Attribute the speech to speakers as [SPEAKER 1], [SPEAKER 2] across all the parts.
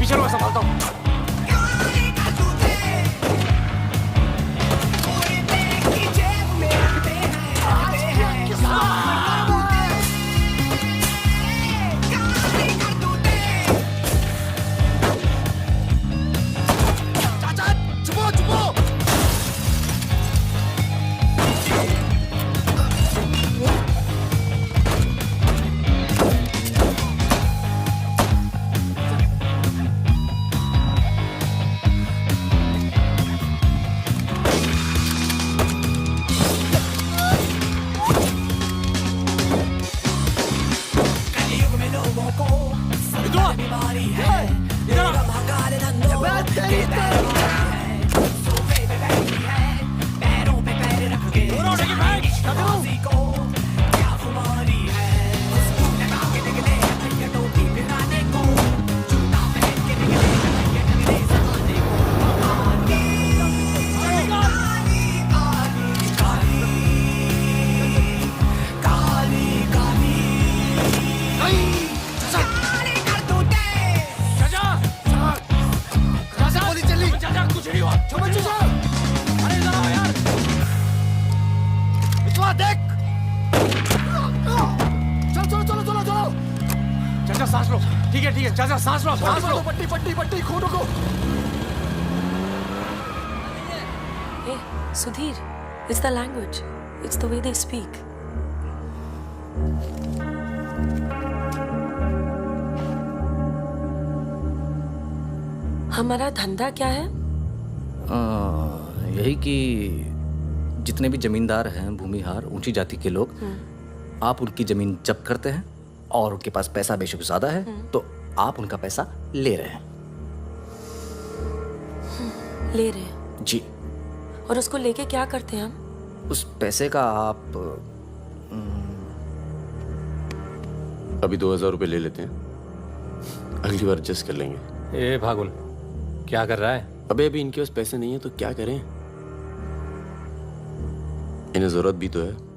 [SPEAKER 1] पीछे लो, संभालता हूँ। सांस लो, सांस लो। पट्टी पट्टी पट्टी, खून रुको।
[SPEAKER 2] Hey, Sudhir, it's the language. It's the way they speak. हमारा धंधा क्या है?
[SPEAKER 3] यही कि जितने भी जमींदार हैं, भूमिहार, ऊंची जाति के लोग, आप उनकी जमीन जब्त करते हैं और उनके पास पैसा बेशक ज्यादा है तो आप उनका पैसा ले रहे हैं।
[SPEAKER 2] ले रहे हैं?
[SPEAKER 3] जी।
[SPEAKER 2] और उसको लेके क्या करते हैं हम?
[SPEAKER 3] उस पैसे का आप
[SPEAKER 4] अभी 2000 रुपए ले लेते हैं, अगली बार एडजस्ट कर लेंगे।
[SPEAKER 1] ए भागुल, क्या कर रहा है?
[SPEAKER 4] अभी इनके पास पैसे नहीं है तो क्या करें, इन्हें जरूरत भी तो है।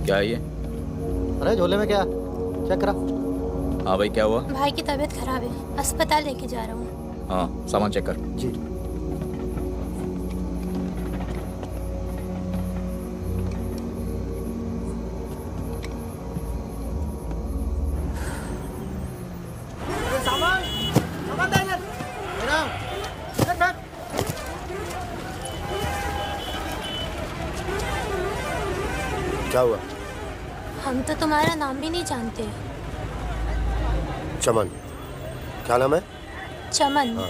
[SPEAKER 3] क्या है ये?
[SPEAKER 5] अरे झोले में क्या, चेक करा।
[SPEAKER 3] हाँ भाई, क्या हुआ?
[SPEAKER 6] भाई की तबीयत खराब है, अस्पताल लेके जा रहा हूँ।
[SPEAKER 3] हाँ, सामान चेक कर।
[SPEAKER 5] जी। सामान सामान दे
[SPEAKER 7] क्या हुआ?
[SPEAKER 6] हम तो तुम्हारा नाम भी नहीं जानते।
[SPEAKER 7] चमन। क्या नाम है?
[SPEAKER 6] चमन।
[SPEAKER 7] हाँ,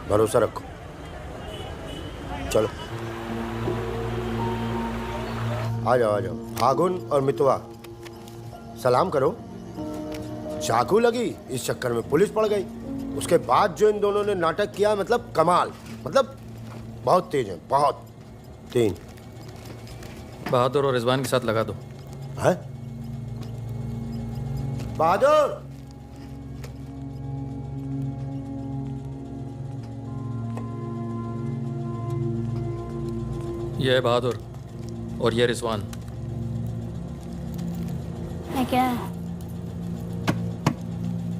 [SPEAKER 7] भरोसा रखो। चलो आ जाओ आ जाओ। फागुन और मितवा, सलाम करो। चाकू लगी, इस चक्कर में पुलिस पड़ गई। उसके बाद जो इन दोनों ने नाटक किया, मतलब कमाल, मतलब बहुत तेज है, बहुत। 3
[SPEAKER 3] बहादुर और रिजवान के साथ लगा दो।
[SPEAKER 7] है बहादुर।
[SPEAKER 3] ये है बहादुर और ये रिजवान।
[SPEAKER 6] है क्या है?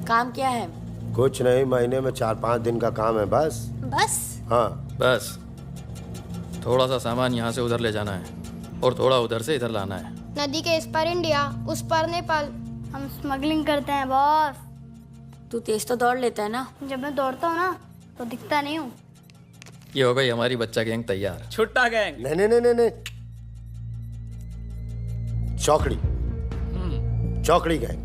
[SPEAKER 2] काम क्या है?
[SPEAKER 7] कुछ नहीं, महीने में 4-5 दिन का काम है बस।
[SPEAKER 6] बस?
[SPEAKER 7] हाँ
[SPEAKER 3] बस थोड़ा सा सामान यहाँ से उधर ले जाना है और थोड़ा उधर से इधर लाना है।
[SPEAKER 8] नदी के इस पार इंडिया, उस पार नेपाल। हम स्मगलिंग करते हैं बॉस।
[SPEAKER 2] तू तेज तो दौड़ लेता है ना?
[SPEAKER 8] जब मैं दौड़ता हूँ ना तो दिखता नहीं हूँ।
[SPEAKER 9] ये हो गई हमारी बच्चा गैंग तैयार।
[SPEAKER 10] छुट्टा गैंग।
[SPEAKER 7] नहीं नहीं नहीं नहीं नहीं, चौकड़ी चौकड़ी गैंग।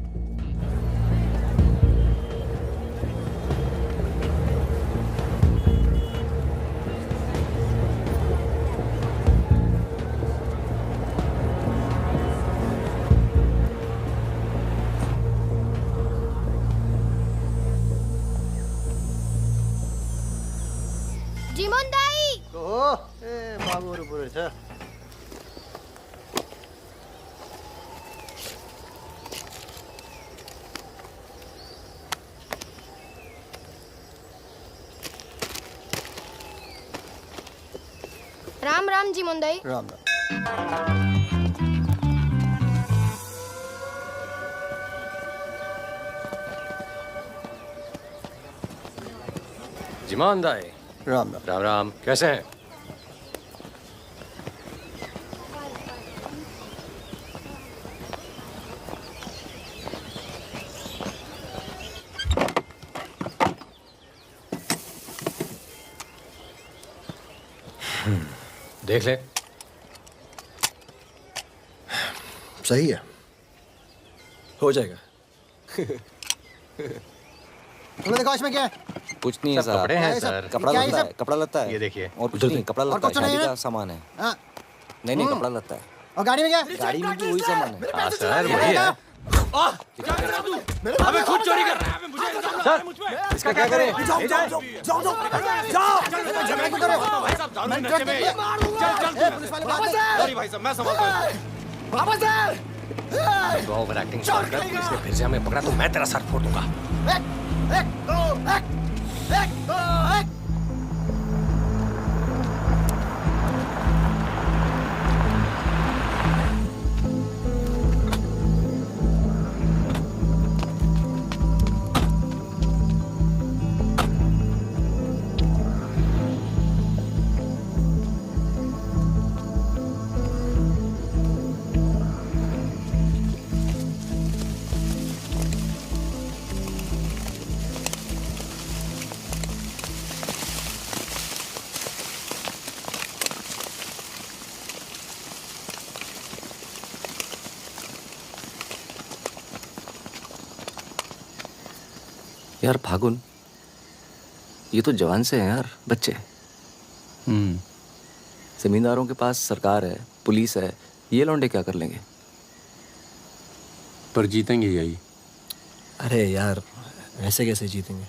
[SPEAKER 8] जिमोनदाई
[SPEAKER 5] बाबू पुरे छ
[SPEAKER 8] राम राम जिमोनदाई।
[SPEAKER 5] राम राम।
[SPEAKER 1] जिमान दाई,
[SPEAKER 5] राम राम।
[SPEAKER 1] राम राम, कैसे हैं? देख ले।
[SPEAKER 5] सही है,
[SPEAKER 9] हो जाएगा।
[SPEAKER 5] तुम्हें देखो इसमें क्या है?
[SPEAKER 3] कुछ नहीं है
[SPEAKER 1] सब कपड़े हैं
[SPEAKER 5] ये सब-
[SPEAKER 1] सर।
[SPEAKER 3] कपड़ा
[SPEAKER 5] क्या है
[SPEAKER 3] लत्ता
[SPEAKER 5] ये
[SPEAKER 3] है,
[SPEAKER 5] सब?
[SPEAKER 3] कपड़ा लत्ता है।
[SPEAKER 1] ये देखिए।
[SPEAKER 3] और कुछ नहीं, कपड़ा
[SPEAKER 5] और
[SPEAKER 3] लत्ता है,
[SPEAKER 5] कुछ नहीं
[SPEAKER 3] शादी
[SPEAKER 5] है?
[SPEAKER 3] का सामान है।
[SPEAKER 5] हाँ,
[SPEAKER 3] नहीं कपड़ा लत्ता है।
[SPEAKER 5] और गाड़ी में क्या?
[SPEAKER 3] गाड़ी में भी वही सामान है।
[SPEAKER 1] हाँ सर, वही है।
[SPEAKER 10] अबे खुद चोरी कर रहा है। अबे मुझे
[SPEAKER 3] इसका क्या करें?
[SPEAKER 10] सॉरी भाई साहब, मैं संभालता हूँ।
[SPEAKER 1] तो ओवर एक्टिंग छोड़ कर इसने फिर से हमें पकड़ा तो मैं तेरा सर फोड़ दूंगा।
[SPEAKER 3] यार फागुन, ये तो जवान से हैं यार, बच्चे। जमींदारों के पास सरकार है, पुलिस है, ये लौंडे क्या कर लेंगे?
[SPEAKER 4] पर जीतेंगे यही।
[SPEAKER 9] अरे यार, ऐसे कैसे जीतेंगे?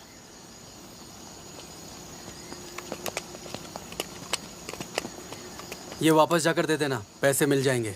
[SPEAKER 10] ये वापस जाकर दे देना, पैसे मिल जाएंगे।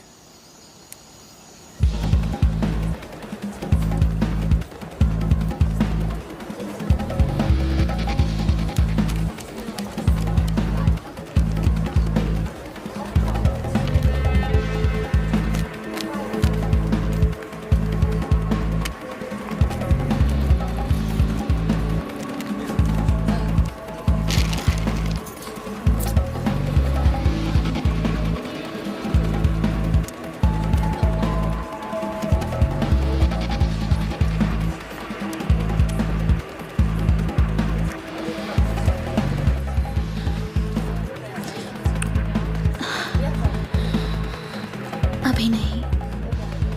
[SPEAKER 6] अभी नहीं,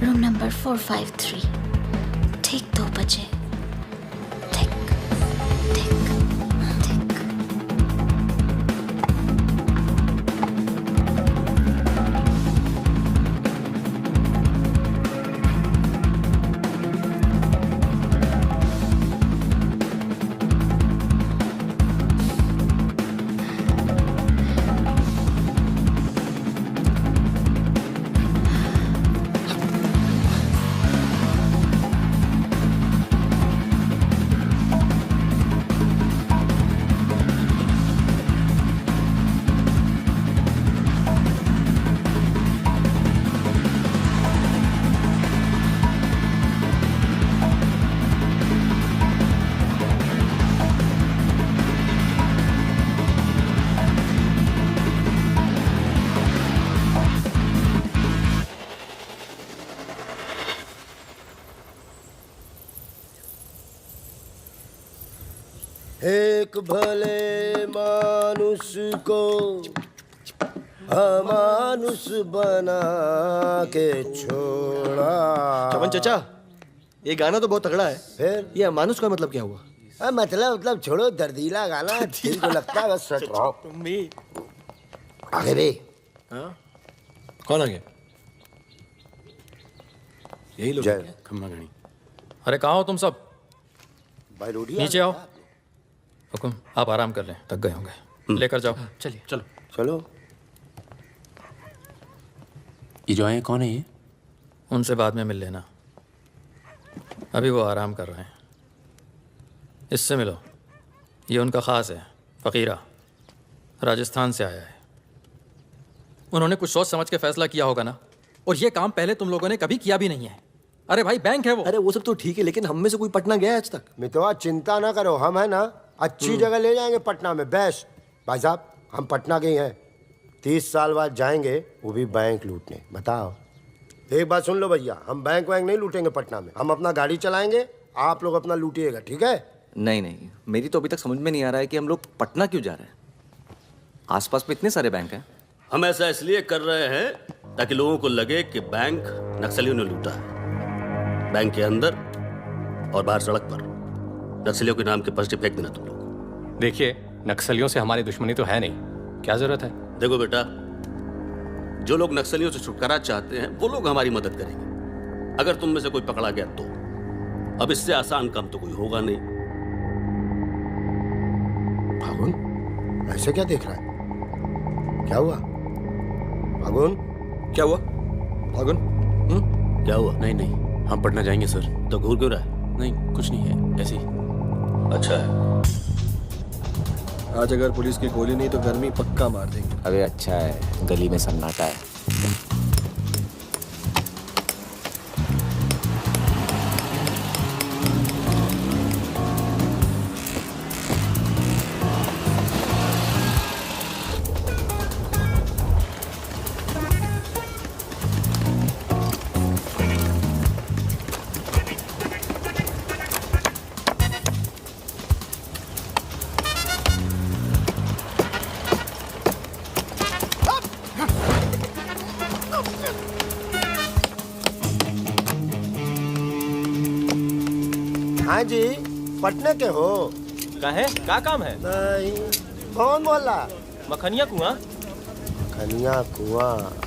[SPEAKER 6] रूम नंबर 453, ठीक 2 बजे। ठीक ठीक ठीक।
[SPEAKER 7] एक भले मानुष को अमानुष बना के छोड़ा।
[SPEAKER 9] चमन चचा, ये गाना तो बहुत तगड़ा है।
[SPEAKER 7] फिर
[SPEAKER 9] ये अमानुष का मतलब क्या हुआ?
[SPEAKER 7] मतलब छोड़ो, दर्दीला गाना दिल को लगता है बस। सच आगे भी।
[SPEAKER 9] हाँ? कौन आ गया? यही लोग
[SPEAKER 7] जय।
[SPEAKER 9] हैं क्या?
[SPEAKER 4] खम्मा गणी।
[SPEAKER 11] अरे कहाँ हो तुम सब?
[SPEAKER 7] भाई रोटी
[SPEAKER 11] नीचे आओ। हुकुम, आप आराम कर लें, थक गए होंगे। लेकर जाओ।
[SPEAKER 9] चलिए।
[SPEAKER 11] चलो।
[SPEAKER 7] चलो।
[SPEAKER 4] ये जो आए कौन है ये?
[SPEAKER 11] उनसे बाद में मिल लेना, अभी वो आराम कर रहे हैं। इससे मिलो, ये उनका ख़ास है, फ़कीरा, राजस्थान से आया है। उन्होंने कुछ सोच समझ के फैसला किया होगा ना, और ये काम पहले तुम लोगों ने कभी किया भी नहीं है। अरे भाई, बैंक है वो।
[SPEAKER 9] अरे वो सब तो ठीक है, लेकिन हम में से कोई पटना गया है आज तक?
[SPEAKER 7] मितवा चिंता ना करो, हम है ना अच्छी जगह ले जाएंगे पटना में, बेस्ट। भाई साहब, हम पटना के ही हैं, 30 साल बाद जाएंगे, वो भी बैंक लूटने। बताओ, एक बात सुन लो भैया, हम बैंक वैंक नहीं लूटेंगे पटना में, हम अपना गाड़ी चलाएंगे, आप लोग अपना लूटिएगा, ठीक है?
[SPEAKER 3] नहीं, मेरी तो अभी तक समझ में नहीं आ रहा है कि हम लोग पटना क्यों जा रहे हैं। आसपास में इतने सारे बैंक हैं।
[SPEAKER 4] हम ऐसा इसलिए कर रहे हैं ताकि लोगों को लगे कि बैंक नक्सलियों ने लूटा है। बैंक के अंदर और बाहर सड़क पर नक्सलियों के नाम के पर्चे फेंक देना तुम लोग।
[SPEAKER 1] देखिए, नक्सलियों से हमारी दुश्मनी तो है नहीं, क्या जरूरत है?
[SPEAKER 4] देखो बेटा, जो लोग नक्सलियों से छुटकारा चाहते हैं वो लोग हमारी मदद करेंगे। अगर तुम में से कोई पकड़ा गया तो अब इससे आसान काम तो कोई होगा नहीं।
[SPEAKER 7] फागुन, ऐसे क्या देख रहा है? क्या हुआ फागुन?
[SPEAKER 9] क्या हुआ फागुन?
[SPEAKER 4] क्या हुआ?
[SPEAKER 10] नहीं, हम पटना जाएंगे सर।
[SPEAKER 4] तो घूर क्यों रहा है?
[SPEAKER 10] नहीं, कुछ नहीं है, ऐसे ही।
[SPEAKER 4] अच्छा है।
[SPEAKER 9] आज अगर पुलिस की गोली नहीं तो गर्मी पक्का मार देंगे।
[SPEAKER 3] अरे अच्छा है, गली में सन्नाटा है।
[SPEAKER 7] हाँ जी, पटना के हो?
[SPEAKER 9] का है? क्या काम है?
[SPEAKER 7] नहीं, कौन बोला?
[SPEAKER 9] मखनिया कुआं।
[SPEAKER 7] खनिया कुआं।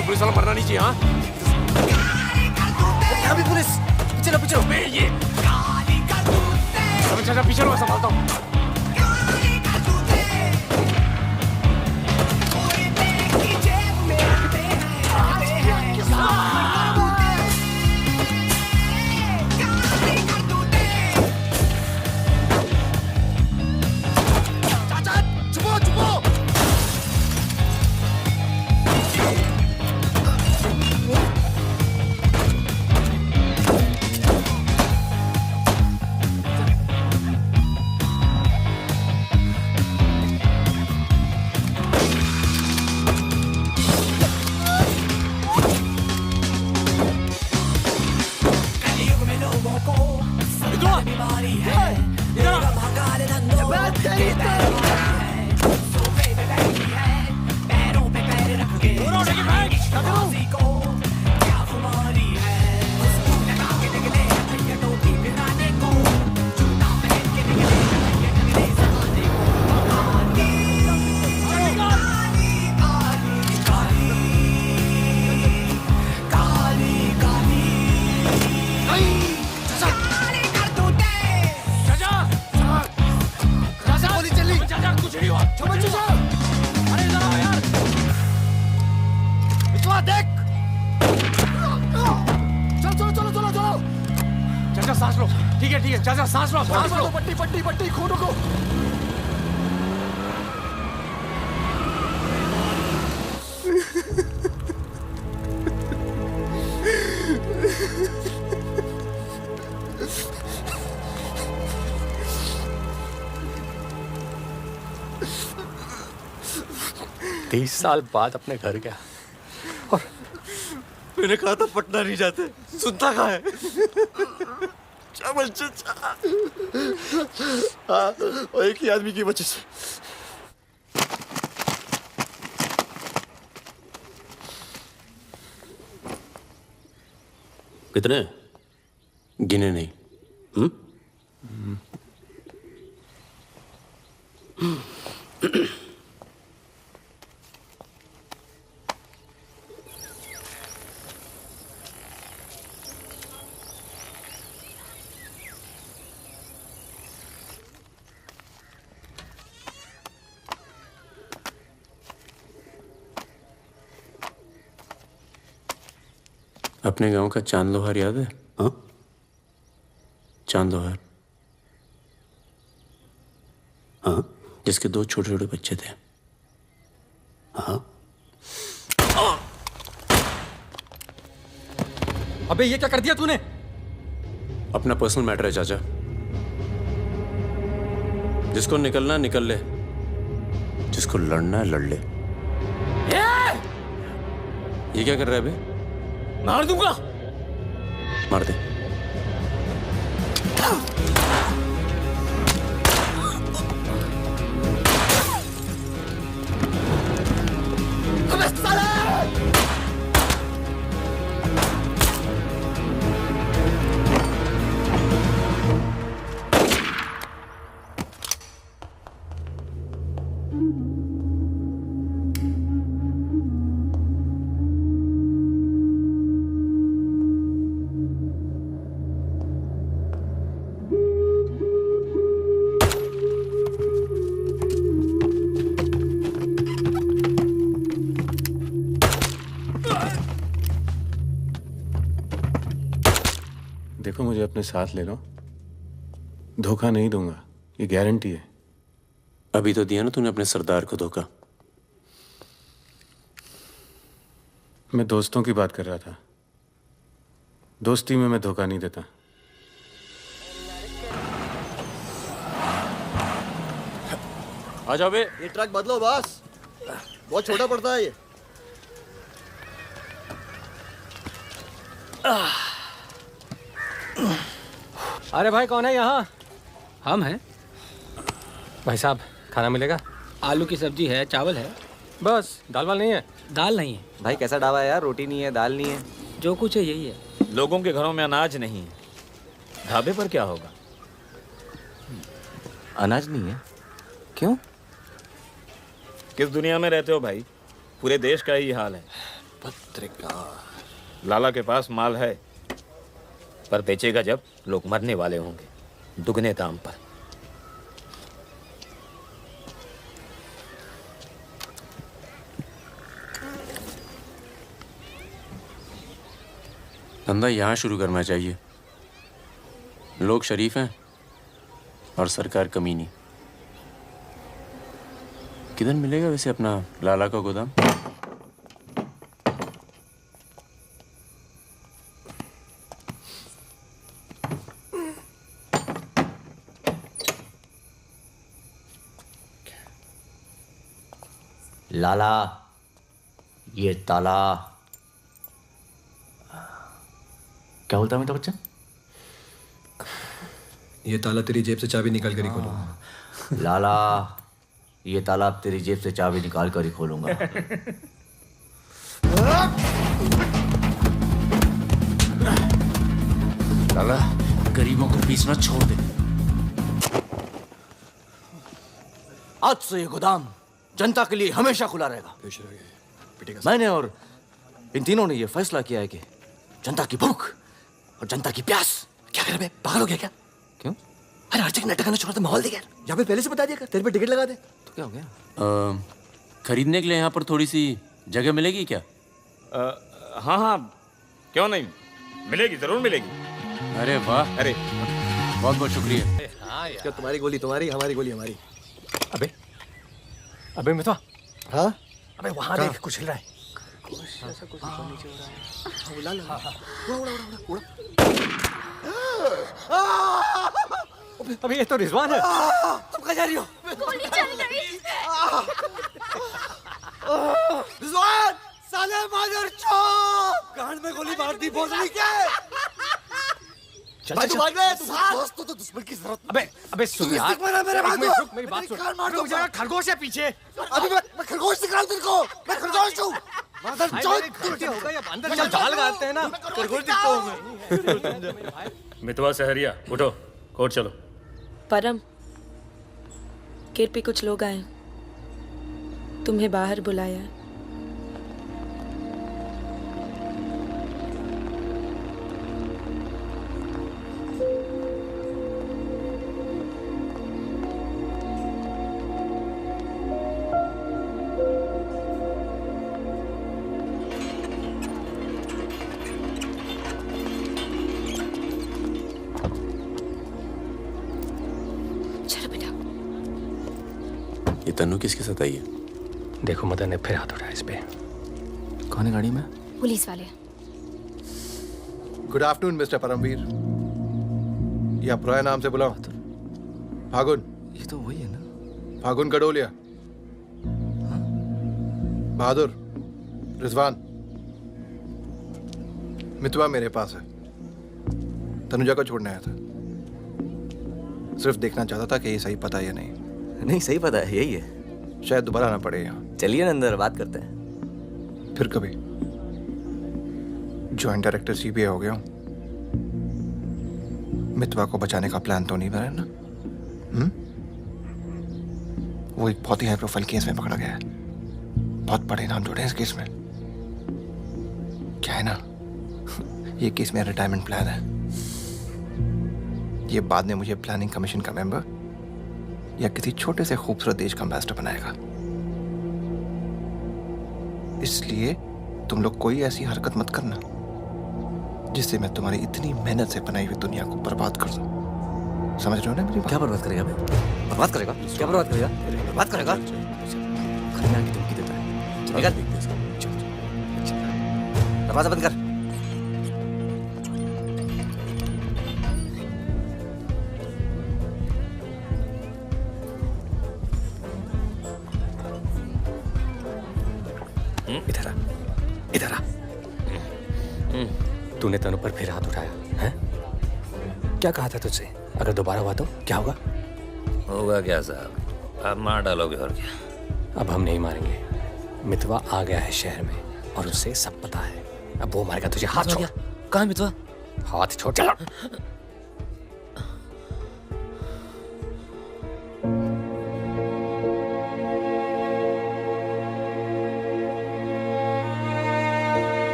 [SPEAKER 1] पुलिस वाला मरना नहीं चाहिए। हाँ,
[SPEAKER 9] अभी पुलिस पीछे लो।
[SPEAKER 1] ये चाचा पीछे लो, संभालता हूँ। देख।
[SPEAKER 9] चलो चलो चलो चलो चलो।
[SPEAKER 1] चाचा सांस लो। ठीक है चाचा सांस लो सांस लो।
[SPEAKER 9] पट्टी पट्टी पट्टी खून को।
[SPEAKER 1] तीस साल बाद अपने घर गया और मैंने कहा था पटना नहीं जाते, सुनता कहाँ है? चावल चाचा। हाँ, और एक ही आदमी की वजह से।
[SPEAKER 4] कितने?
[SPEAKER 10] गिने नहीं। अपने गांव का चांद लोहार याद है?
[SPEAKER 4] हाँ?
[SPEAKER 10] चांद लोहार।
[SPEAKER 4] हाँ?
[SPEAKER 10] जिसके 2 छोटे छोटे बच्चे थे।
[SPEAKER 4] हाँ?
[SPEAKER 11] अबे ये क्या कर दिया तूने?
[SPEAKER 10] अपना पर्सनल मैटर है चाचा। जिसको निकलना निकल ले, जिसको लड़ना है लड़ ले। ये क्या कर रहा है बे?
[SPEAKER 1] मार दूंगा।
[SPEAKER 10] मार दे।
[SPEAKER 9] देखो मुझे अपने साथ ले लो, धोखा नहीं दूंगा, ये गारंटी है।
[SPEAKER 10] अभी तो दिया ना तूने अपने सरदार को धोखा।
[SPEAKER 9] मैं दोस्तों की बात कर रहा था, दोस्ती में मैं धोखा नहीं देता।
[SPEAKER 10] आ जाओ बे।
[SPEAKER 5] ये ट्रक बदलो बॉस, बहुत छोटा पड़ता है ये।
[SPEAKER 1] अरे भाई कौन है यहाँ?
[SPEAKER 3] हम हैं।
[SPEAKER 1] भाई साहब खाना मिलेगा?
[SPEAKER 3] आलू की सब्जी है, चावल है।
[SPEAKER 1] बस दाल वाल नहीं है?
[SPEAKER 3] दाल नहीं है।
[SPEAKER 12] भाई कैसा ढाबा है यार, रोटी नहीं है, दाल नहीं है।
[SPEAKER 3] जो कुछ है यही है।
[SPEAKER 11] लोगों के घरों में अनाज नहीं है, ढाबे पर क्या होगा?
[SPEAKER 12] अनाज नहीं है? क्यों?
[SPEAKER 11] किस दुनिया में रहते हो भाई? पूरे देश का यही हाल है।
[SPEAKER 5] पत्रकार।
[SPEAKER 11] लाला के पास माल है, पर बेचेगा जब लोग मरने वाले होंगे, दुगने दाम पर।
[SPEAKER 10] धंधा यहाँ शुरू करना चाहिए। लोग शरीफ हैं और सरकार कमीनी। किधर मिलेगा वैसे अपना लाला का गोदाम?
[SPEAKER 3] लाला, ये ताला। क्या बोलता है मेरा बच्चा?
[SPEAKER 9] ये ताला तेरी जेब से चाबी निकाल कर ही खोलूंगा।
[SPEAKER 3] लाला, ये ताला अब तेरी जेब से चाबी निकाल कर ही खोलूंगा।
[SPEAKER 10] लाला, गरीबों को पीसना छोड़ दे।
[SPEAKER 3] आज से ये गोदाम जनता के लिए हमेशा खुला रहेगा। मैंने और इन तीनों ने ये फैसला किया है कि जनता की भूख और जनता की प्यास। क्या कर रहे बे, पागल हो गया क्या?
[SPEAKER 12] क्यों?
[SPEAKER 3] अरे हर जगह नाटक करना छोड़ा तो माहौल दे यार। यहाँ पे पहले से बता दिया कर, तेरे पे टिकट लगा दे।
[SPEAKER 12] तो क्या हो गया?
[SPEAKER 10] खरीदने के लिए यहाँ पर थोड़ी सी जगह मिलेगी क्या?
[SPEAKER 13] हाँ हाँ, क्यों नहीं, मिलेगी, जरूर मिलेगी।
[SPEAKER 10] अरे वाह,
[SPEAKER 13] अरे
[SPEAKER 10] बहुत बहुत शुक्रिया।
[SPEAKER 1] हाँ यार।
[SPEAKER 5] क्या तुम्हारी गोली तुम्हारी, हमारी गोली हमारी।
[SPEAKER 1] अबे अबे मितवा,
[SPEAKER 5] हाँ
[SPEAKER 1] अबे वहां देख कुछ हिल रहा है। अबे ये तो रिजवान है।
[SPEAKER 5] तुम कहाँ जा रही हो?
[SPEAKER 6] गोली चल गई।
[SPEAKER 5] रिजवान, साले मादर चौक, गांड में गोली मार दी, बोल रही क्या? भाई तू भाग ले, तू दोस्त तो दुश्मन की जरूरत।
[SPEAKER 1] अबे सुन यार,
[SPEAKER 5] मेरे बात
[SPEAKER 1] रुक, मेरी बात सुन।
[SPEAKER 5] मार दो,
[SPEAKER 1] खरगोश है पीछे।
[SPEAKER 5] अभी मैं खरगोश दिखा तेरे को, मैं खरगोश हूँ। मादर चौक,
[SPEAKER 1] होगा या अंदर चल, जाल लगाते हैं ना, खरगोश दिखता हूँ मैं।
[SPEAKER 11] मितवा सहरिया, उठो, कोर्ट चलो।
[SPEAKER 2] परम, गेट पे कुछ लोग आए, तुम्हें बाहर बुलाया।
[SPEAKER 10] ये तन्नू किसके साथ आई है?
[SPEAKER 1] देखो मदन ने फिर हाथ उठाया इस पे।
[SPEAKER 12] कौन है गाड़ी में?
[SPEAKER 6] पुलिस वाले।
[SPEAKER 5] गुड आफ्टरनून मिस्टर परमवीर, या पुराने नाम से बुलाओ। फागुन।
[SPEAKER 12] ये तो वही है ना?
[SPEAKER 5] फागुन गडोलिया। बहादुर, रिजवान। मितवा मेरे पास है, तनुजा को छोड़ने आया था। सिर्फ देखना चाहता था कि ये सही पता या नहीं।
[SPEAKER 12] नहीं, सही पता है, यही है।
[SPEAKER 5] शायद दोबारा आना पड़े यहाँ।
[SPEAKER 12] चलिए ना अंदर बात करते हैं।
[SPEAKER 5] फिर कभी। जॉइंट डायरेक्टर सीबीआई हो गया हूँ। मितवा को बचाने का प्लान तो नहीं बना ना? वो एक बहुत ही हाई प्रोफाइल केस में पकड़ा गया है, बहुत बड़े नाम जुड़े हैं इस केस में। क्या है ना, ये केस मेरा रिटायरमेंट प्लान है। ये बाद में मुझे प्लानिंग कमीशन का मेंबर या किसी छोटे से खूबसूरत देश का एम्बेसडर बनाएगा। इसलिए तुम लोग कोई ऐसी हरकत मत करना जिससे मैं तुम्हारी इतनी मेहनत से बनाई हुई दुनिया को बर्बाद कर दूं। समझ रहे हो ना मेरी बात?
[SPEAKER 12] क्या बर्बाद करेगा बे? बर्बाद करेगा? क्या बर्बाद करेगा? बर्बाद करेगा? खन्ना की धमकी देता है। निकल। दरवाजा बंद कर।
[SPEAKER 1] इधर आ, इधर आ। तूने तनु पर फिर हाथ उठाया है? क्या कहा था तुझसे? अगर दोबारा हुआ तो क्या होगा?
[SPEAKER 14] होगा क्या साहब, आप मार डालोगे और क्या?
[SPEAKER 1] अब हम नहीं मारेंगे। मितवा आ गया है शहर में और उसे सब पता है। अब वो मारेगा तुझे। हाथ छोड़।
[SPEAKER 12] कहाँ मितवा?
[SPEAKER 1] हाथ छोड़। चलो।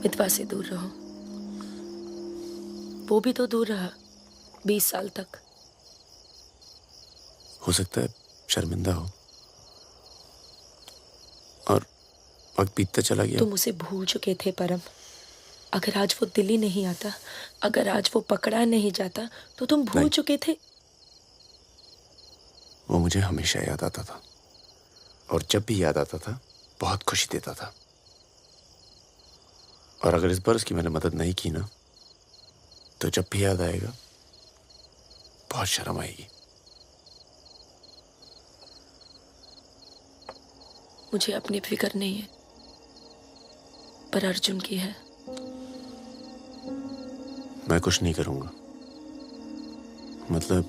[SPEAKER 2] मितवा से दूर रहो। वो भी तो दूर रहा 20 साल तक।
[SPEAKER 10] हो सकता है शर्मिंदा हो और वक्त बीतता चला गया।
[SPEAKER 2] तुम उसे भूल चुके थे परम। अगर आज वो दिल्ली नहीं आता, अगर आज वो पकड़ा नहीं जाता, तो तुम भूल चुके थे।
[SPEAKER 10] वो मुझे हमेशा याद आता था और जब भी याद आता था बहुत खुशी देता था। और अगर इस बार उसकी मैंने मदद नहीं की ना, तो जब भी याद आएगा बहुत शर्म आएगी।
[SPEAKER 2] मुझे अपनी फिक्र नहीं है, पर अर्जुन की है।
[SPEAKER 10] मैं कुछ नहीं करूंगा, मतलब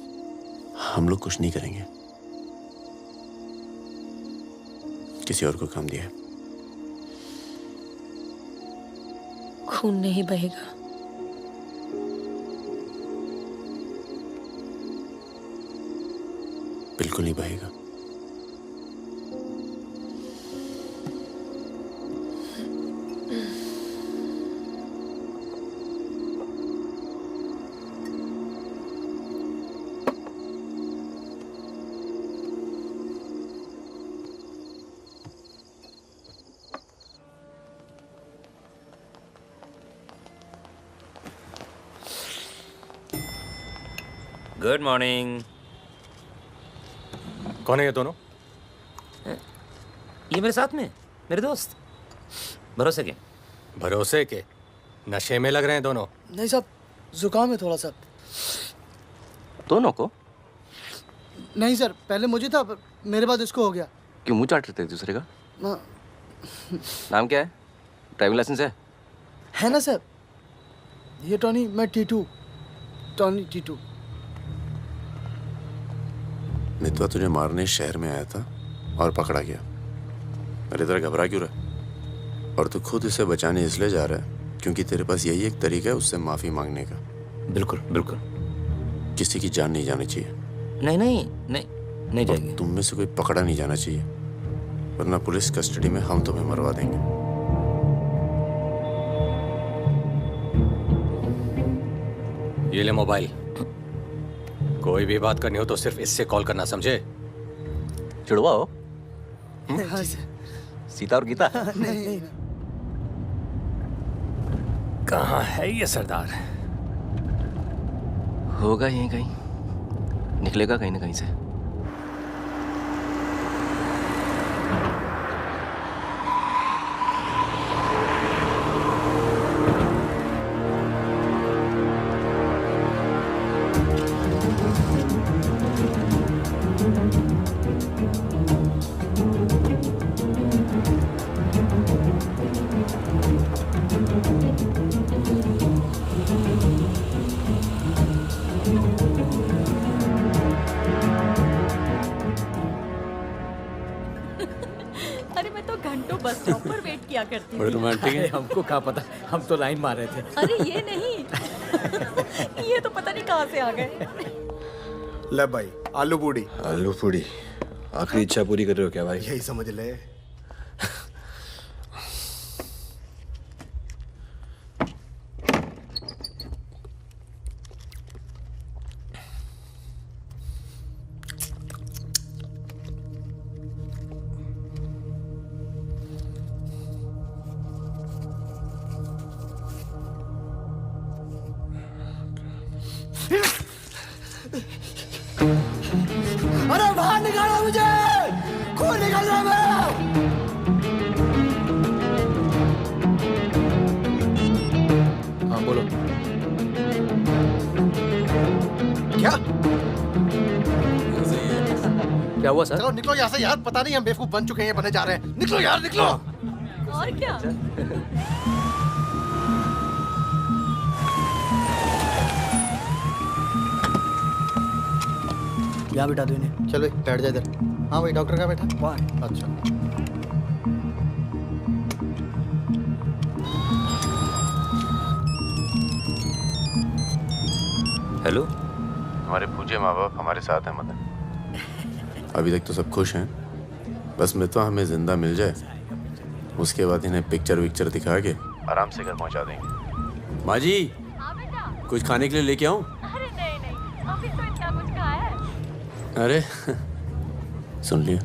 [SPEAKER 10] हम लोग कुछ नहीं करेंगे। किसी और को काम दिया है।
[SPEAKER 2] खून नहीं बहेगा,
[SPEAKER 10] बिल्कुल नहीं बहेगा।
[SPEAKER 14] Good morning.
[SPEAKER 1] कौन है ये दोनों?
[SPEAKER 14] ये मेरे साथ में मेरे दोस्त। भरोसे के?
[SPEAKER 1] भरोसे के? नशे में लग रहे हैं दोनों।
[SPEAKER 15] नहीं साहब, जुकाम है थोड़ा सा।
[SPEAKER 12] दोनों को?
[SPEAKER 15] नहीं सर, पहले मुझे था, पर मेरे बाद इसको हो गया।
[SPEAKER 12] क्यों मुंह चाट रहे थे दूसरे का?
[SPEAKER 15] हाँ।
[SPEAKER 12] नाम क्या है? ड्राइविंग लाइसेंस है
[SPEAKER 15] ना सर? ये टॉनी, मैं टीटू। टॉनी टीटू।
[SPEAKER 10] मितवा तुझे मारने शहर में आया था और पकड़ा गया। अरे तेरा घबरा क्यों रहा? और तू खुद उसे बचाने इसलिए जा रहा है क्योंकि तेरे पास यही एक तरीका है उससे माफी मांगने का।
[SPEAKER 14] बिल्कुल बिल्कुल।
[SPEAKER 10] किसी की जान नहीं जानी चाहिए।
[SPEAKER 14] नहीं नहीं नहीं नहीं जाएगी।
[SPEAKER 10] तुम में से कोई पकड़ा नहीं जाना चाहिए, वरना पुलिस कस्टडी में हम तुम्हें मरवा देंगे।
[SPEAKER 1] ये ले मोबाइल। कोई भी बात करनी हो तो सिर्फ इससे कॉल करना, समझे?
[SPEAKER 12] जुड़वा हो?
[SPEAKER 15] हाँ सर।
[SPEAKER 12] सीता और गीता?
[SPEAKER 15] नहीं।
[SPEAKER 1] कहाँ है ये सरदार?
[SPEAKER 12] होगा यहीं कहीं, निकलेगा कहीं ना कहीं से।
[SPEAKER 2] अरे मैं तो घंटों बस स्टॉप पर वेट किया करती
[SPEAKER 1] बड़े
[SPEAKER 2] थी।
[SPEAKER 1] रोमांटिक है।
[SPEAKER 11] हमको क्या पता, हम तो लाइन मार रहे थे।
[SPEAKER 2] अरे ये नहीं, ये तो पता नहीं कहाँ से आ गए।
[SPEAKER 5] ले भाई, आलू पूड़ी।
[SPEAKER 10] आलू पूड़ी? आखिरी इच्छा पूरी कर रहे हो क्या भाई?
[SPEAKER 5] यही समझ ले। अरे बाहर निकालो मुझे, खून निकल रहा है मेरा।
[SPEAKER 1] हाँ बोलो।
[SPEAKER 5] क्या
[SPEAKER 11] क्या हुआ सर?
[SPEAKER 5] चलो निकलो यहाँ से यार, पता नहीं हम बेवकूफ बन चुके हैं, ये बने जा रहे हैं। निकलो यार, निकलो।
[SPEAKER 2] और क्या?
[SPEAKER 15] यहाँ बिठा दो इन्हें।
[SPEAKER 5] चलो बैठ जा इधर। हाँ भाई, डॉक्टर का बैठा
[SPEAKER 15] वहाँ।
[SPEAKER 5] अच्छा।
[SPEAKER 14] हेलो।
[SPEAKER 10] हमारे पूज्य माँ बाप हमारे साथ हैं मदन। अभी तक तो सब खुश हैं, बस मितवा हमें जिंदा मिल जाए, उसके बाद इन्हें पिक्चर विक्चर दिखा के आराम से घर पहुंचा देंगे। माँ जी, कुछ खाने के लिए लेके आऊं?
[SPEAKER 2] अरे नहीं, अभी तो इतना कुछ खाया है।
[SPEAKER 10] अरे सुन लिया।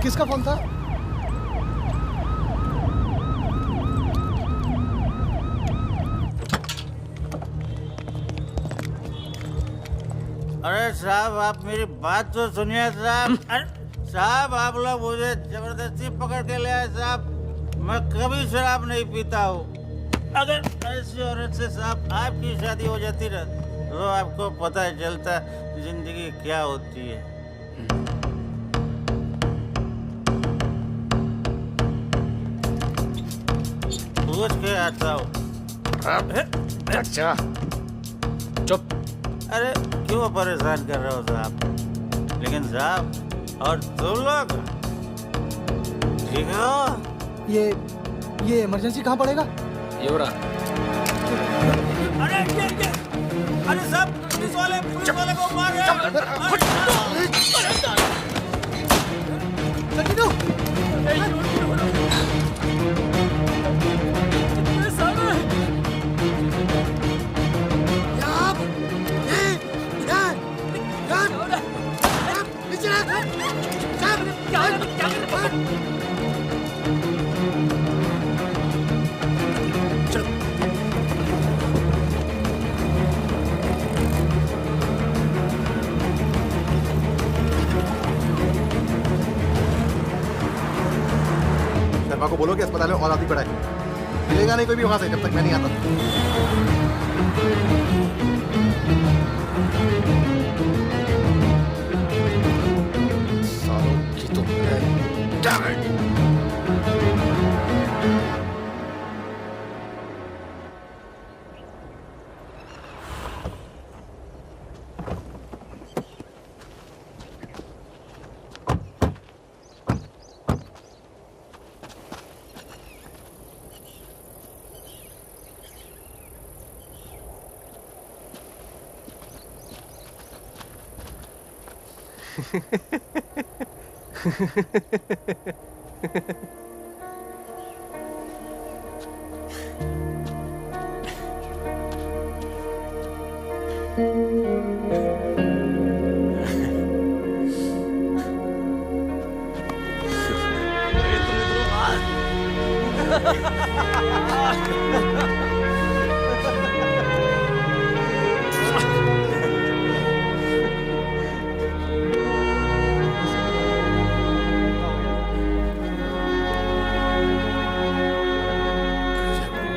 [SPEAKER 15] किसका फोन था?
[SPEAKER 16] अरे साहब, आप मेरी बात तो सुनिए साहब। अरे साहब, आप लोग मुझे जबरदस्ती पकड़ के ले आए साहब। मैं कभी शराब नहीं पीता हूँ। अगर ऐसी औरत से साहब आपकी शादी हो जाती ना, तो आपको पता चलता जिंदगी क्या होती है। पूछ के आता हूँ।
[SPEAKER 1] अच्छा चुप।
[SPEAKER 16] अरे क्यों परेशान कर रहे हो साहब? लेकिन साहब, और तुम लोग ठीक हो?
[SPEAKER 15] ये इमरजेंसी कहाँ पड़ेगा?
[SPEAKER 1] ये हो रहा।
[SPEAKER 16] अरे साहब, पुलिस वाले साले पुलिस वाले को मार रहे
[SPEAKER 5] शर्मा को बोलो कि अस्पताल में और आदमी पड़ा है। मिलेगा नहीं कोई भी वहां से जब तक मैं नहीं आता। सालों की तो Damn it!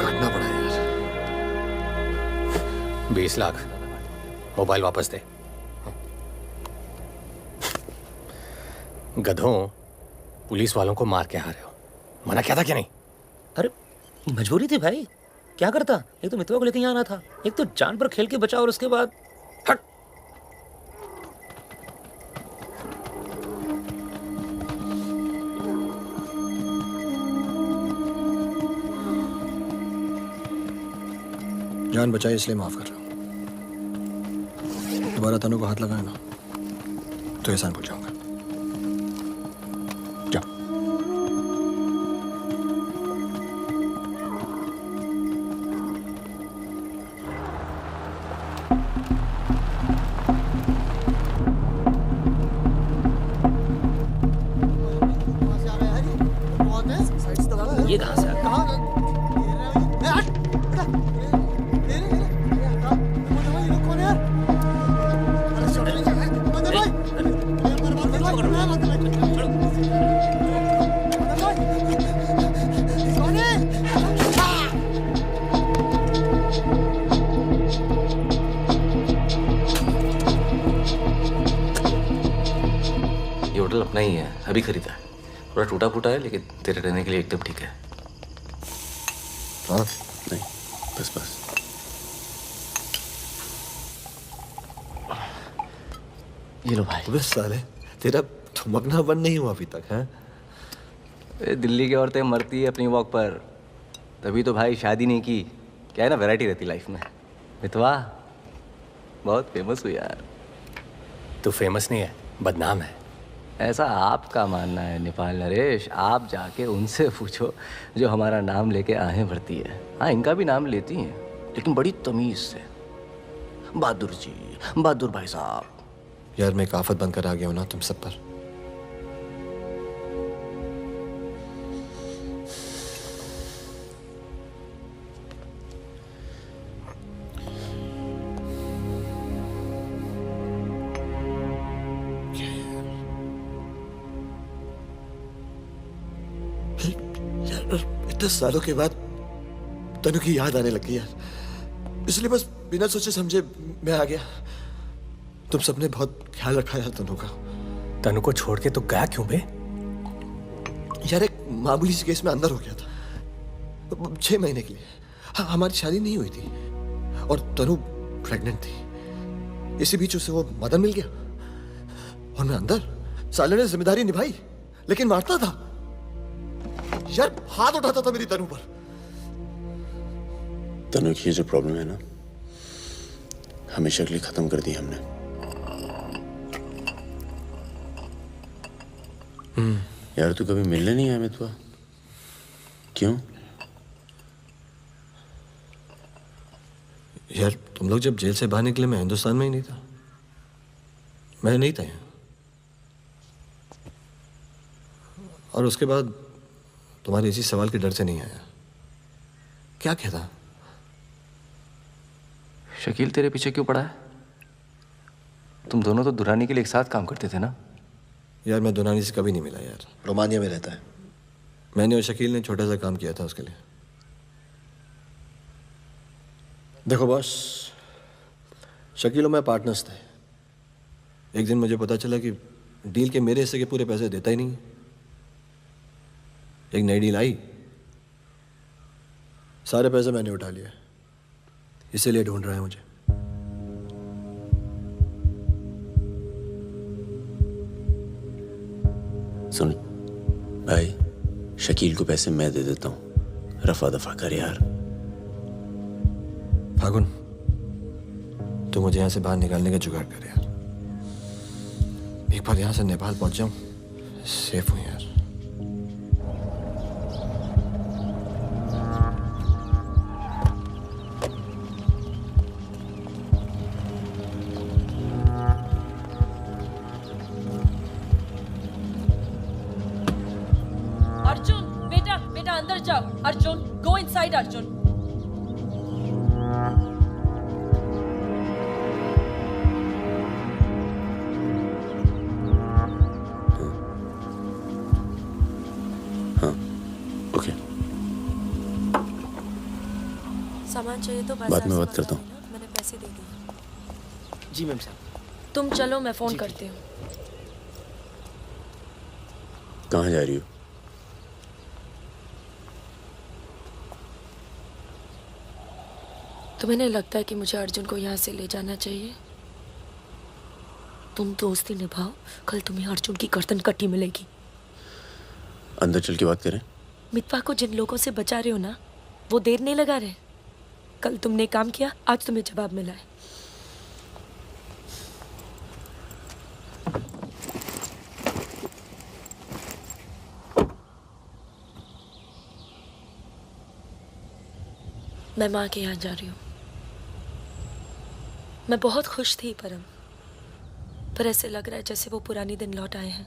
[SPEAKER 5] काटना पड़ा यार।
[SPEAKER 1] 20 लाख मोबाइल वापस दे। गधों, पुलिस वालों को मार के आ रहे हो, मना किया था कि नहीं?
[SPEAKER 14] अरे मजबूरी थी भाई, क्या करता। एक तो मितवा को लेके यहाँ आना था, एक तो जान पर खेल के बचा, और उसके बाद हट।
[SPEAKER 17] जान बचाई इसलिए माफ कर रहा हूं। दोबारा तनु को हाथ लगाए ना तो एहसान भूल जाऊंगा। जाओ।
[SPEAKER 14] ये कहां से आ गया?
[SPEAKER 3] ये होटल अपना ही है, अभी खरीदा है। थोड़ा टूटा फूटा है लेकिन तेरे रहने के लिए एकदम ठीक है।
[SPEAKER 10] हाँ नहीं, बस बस।
[SPEAKER 3] ये लो भाई।
[SPEAKER 5] बस साले, तेरा थमकना बंद नहीं हुआ अभी तक है?
[SPEAKER 3] दिल्ली की औरतें मरती है अपनी वॉक पर, तभी तो भाई शादी नहीं की। क्या है ना, वैरायटी रहती लाइफ में। मितवा बहुत फेमस हुई यार।
[SPEAKER 1] तू फेमस नहीं है, बदनाम है।
[SPEAKER 3] ऐसा आपका मानना है नेपाल नरेश। आप जाके उनसे पूछो जो हमारा नाम लेके आहें भरती है। हाँ, इनका भी नाम लेती हैं लेकिन बड़ी तमीज से। बहादुर जी, बहादुर भाई साहब।
[SPEAKER 5] यार मैं एक आफत बनकर आ गया हूं ना तुम सब पर। इतने सालों के बाद तनु की याद आने लगी यार, इसलिए बस बिना सोचे समझे मैं आ गया। तुम सबने बहुत ख्याल रखा यार तनु का।
[SPEAKER 1] तनु को छोड़ के तो गया क्यों बे?
[SPEAKER 5] यार एक मामूली सी केस में अंदर हो गया था 6 महीने के लिए। हाँ, हमारी शादी नहीं हुई थी और तनु प्रेग्नेंट थी। इसी बीच उसे वो मदन मिल गया और मैं अंदर। साले ने जिम्मेदारी निभाई लेकिन मारता था यार, हाथ उठाता था मेरी तनु पर।
[SPEAKER 10] तनु की जो प्रॉब्लम है ना, हमेशा के लिए खत्म कर दी हमने। यार तू कभी मिलने नहीं आया मितवा? क्यों?
[SPEAKER 5] यार तुम लोग जब जेल से बाहर निकले मैं हिंदुस्तान में ही नहीं था, मैं नहीं था यहाँ। और उसके बाद तुम्हारे इसी सवाल के डर से नहीं आया। क्या कहता?
[SPEAKER 12] शकील तेरे पीछे क्यों पड़ा है? तुम दोनों तो दुरानी के लिए एक साथ काम करते थे ना?
[SPEAKER 5] यार मैं दुरानी से कभी नहीं मिला यार, रोमानिया में रहता है। मैंने और शकील ने छोटा सा काम किया था उसके लिए। देखो बॉस, शकील और मैं पार्टनर्स थे। एक दिन मुझे पता चला कि डील के मेरे हिस्से के पूरे पैसे देता ही नहीं। एक नई डील आई, सारे पैसे मैंने उठा लिए, इसीलिए ढूंढ रहा है मुझे।
[SPEAKER 10] सुन भाई, शकील को पैसे मैं दे देता हूँ, रफा दफा कर यार।
[SPEAKER 5] फागुन, तू मुझे यहाँ से बाहर निकालने का जुगाड़ कर यार। एक बार यहाँ से नेपाल पहुँच जाऊँ, सेफ हूँ यार।
[SPEAKER 2] अर्जुन, बेटा बेटा अंदर जाओ। Arjun, go inside Arjun. सामान चाहिए तो
[SPEAKER 10] बाद में बात करता हूँ।
[SPEAKER 2] मैंने पैसे दे दिए।
[SPEAKER 15] जी मैम साहब।
[SPEAKER 2] तुम चलो, मैं फोन करती हूँ।
[SPEAKER 10] कहाँ जा रही हो?
[SPEAKER 2] तुम्हें नहीं लगता है कि मुझे अर्जुन को यहाँ से ले जाना चाहिए? तुम दोस्ती निभाओ, कल तुम्हें अर्जुन की गर्दन कटी मिलेगी।
[SPEAKER 10] अंदर चल के बात करें।
[SPEAKER 2] मितवा को जिन लोगों से बचा रहे हो ना, वो देर नहीं लगा रहे। कल तुमने काम किया, आज तुम्हें जवाब मिला है। मैं माँ के यहाँ जा रही हूँ। मैं बहुत खुश थी परम, पर ऐसे लग रहा है जैसे वो पुरानी दिन लौट आए हैं।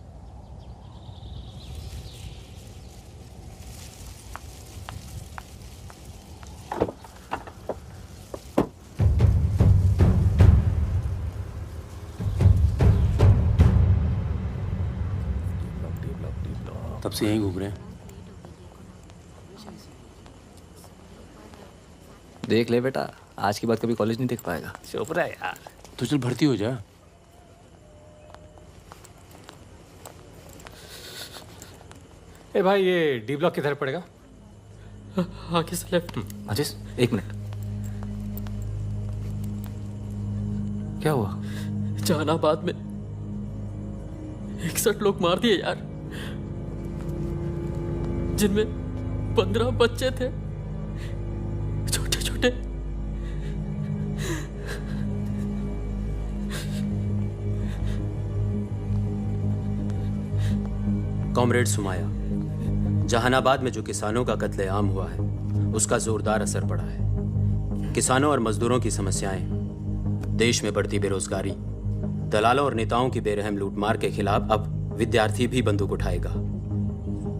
[SPEAKER 10] तब से यहीं घूम रहे हैं।
[SPEAKER 12] देख ले बेटा, आज के बाद कभी कॉलेज नहीं देख पाएगा।
[SPEAKER 10] चुप रहा यार, तो चल भर्ती हो जा।
[SPEAKER 11] ए भाई, ये डी ब्लॉक किधर पड़ेगा? आगे से लेफ्ट।
[SPEAKER 12] अजीज, एक मिनट। क्या हुआ?
[SPEAKER 11] जहानाबाद में 61 लोग मार दिए यार, जिनमें 15 बच्चे थे, छोटे छोटे।
[SPEAKER 18] कॉमरेड सुमाया, जहानाबाद में जो किसानों का कत्लेआम हुआ है उसका जोरदार असर पड़ा है। किसानों और मजदूरों की समस्याएं, देश में बढ़ती बेरोजगारी, दलालों और नेताओं की बेरहम लूटमार के खिलाफ अब विद्यार्थी भी बंदूक उठाएगा।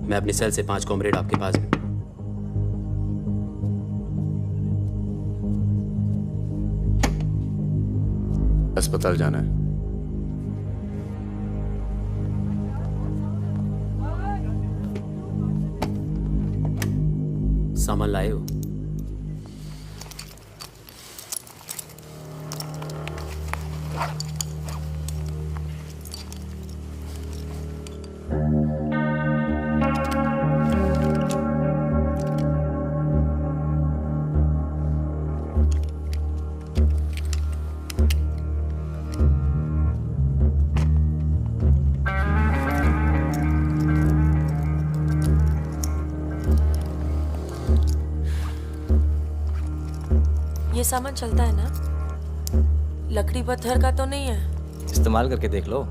[SPEAKER 18] मैं अपनी सेल से 5 कॉमरेड आपके पास हूं।
[SPEAKER 10] अस्पताल जाना है।
[SPEAKER 18] सामान लाए हो?
[SPEAKER 2] ये सामान चलता है ना? लकड़ी पत्थर का तो नहीं है?
[SPEAKER 12] इस्तेमाल करके देख लो।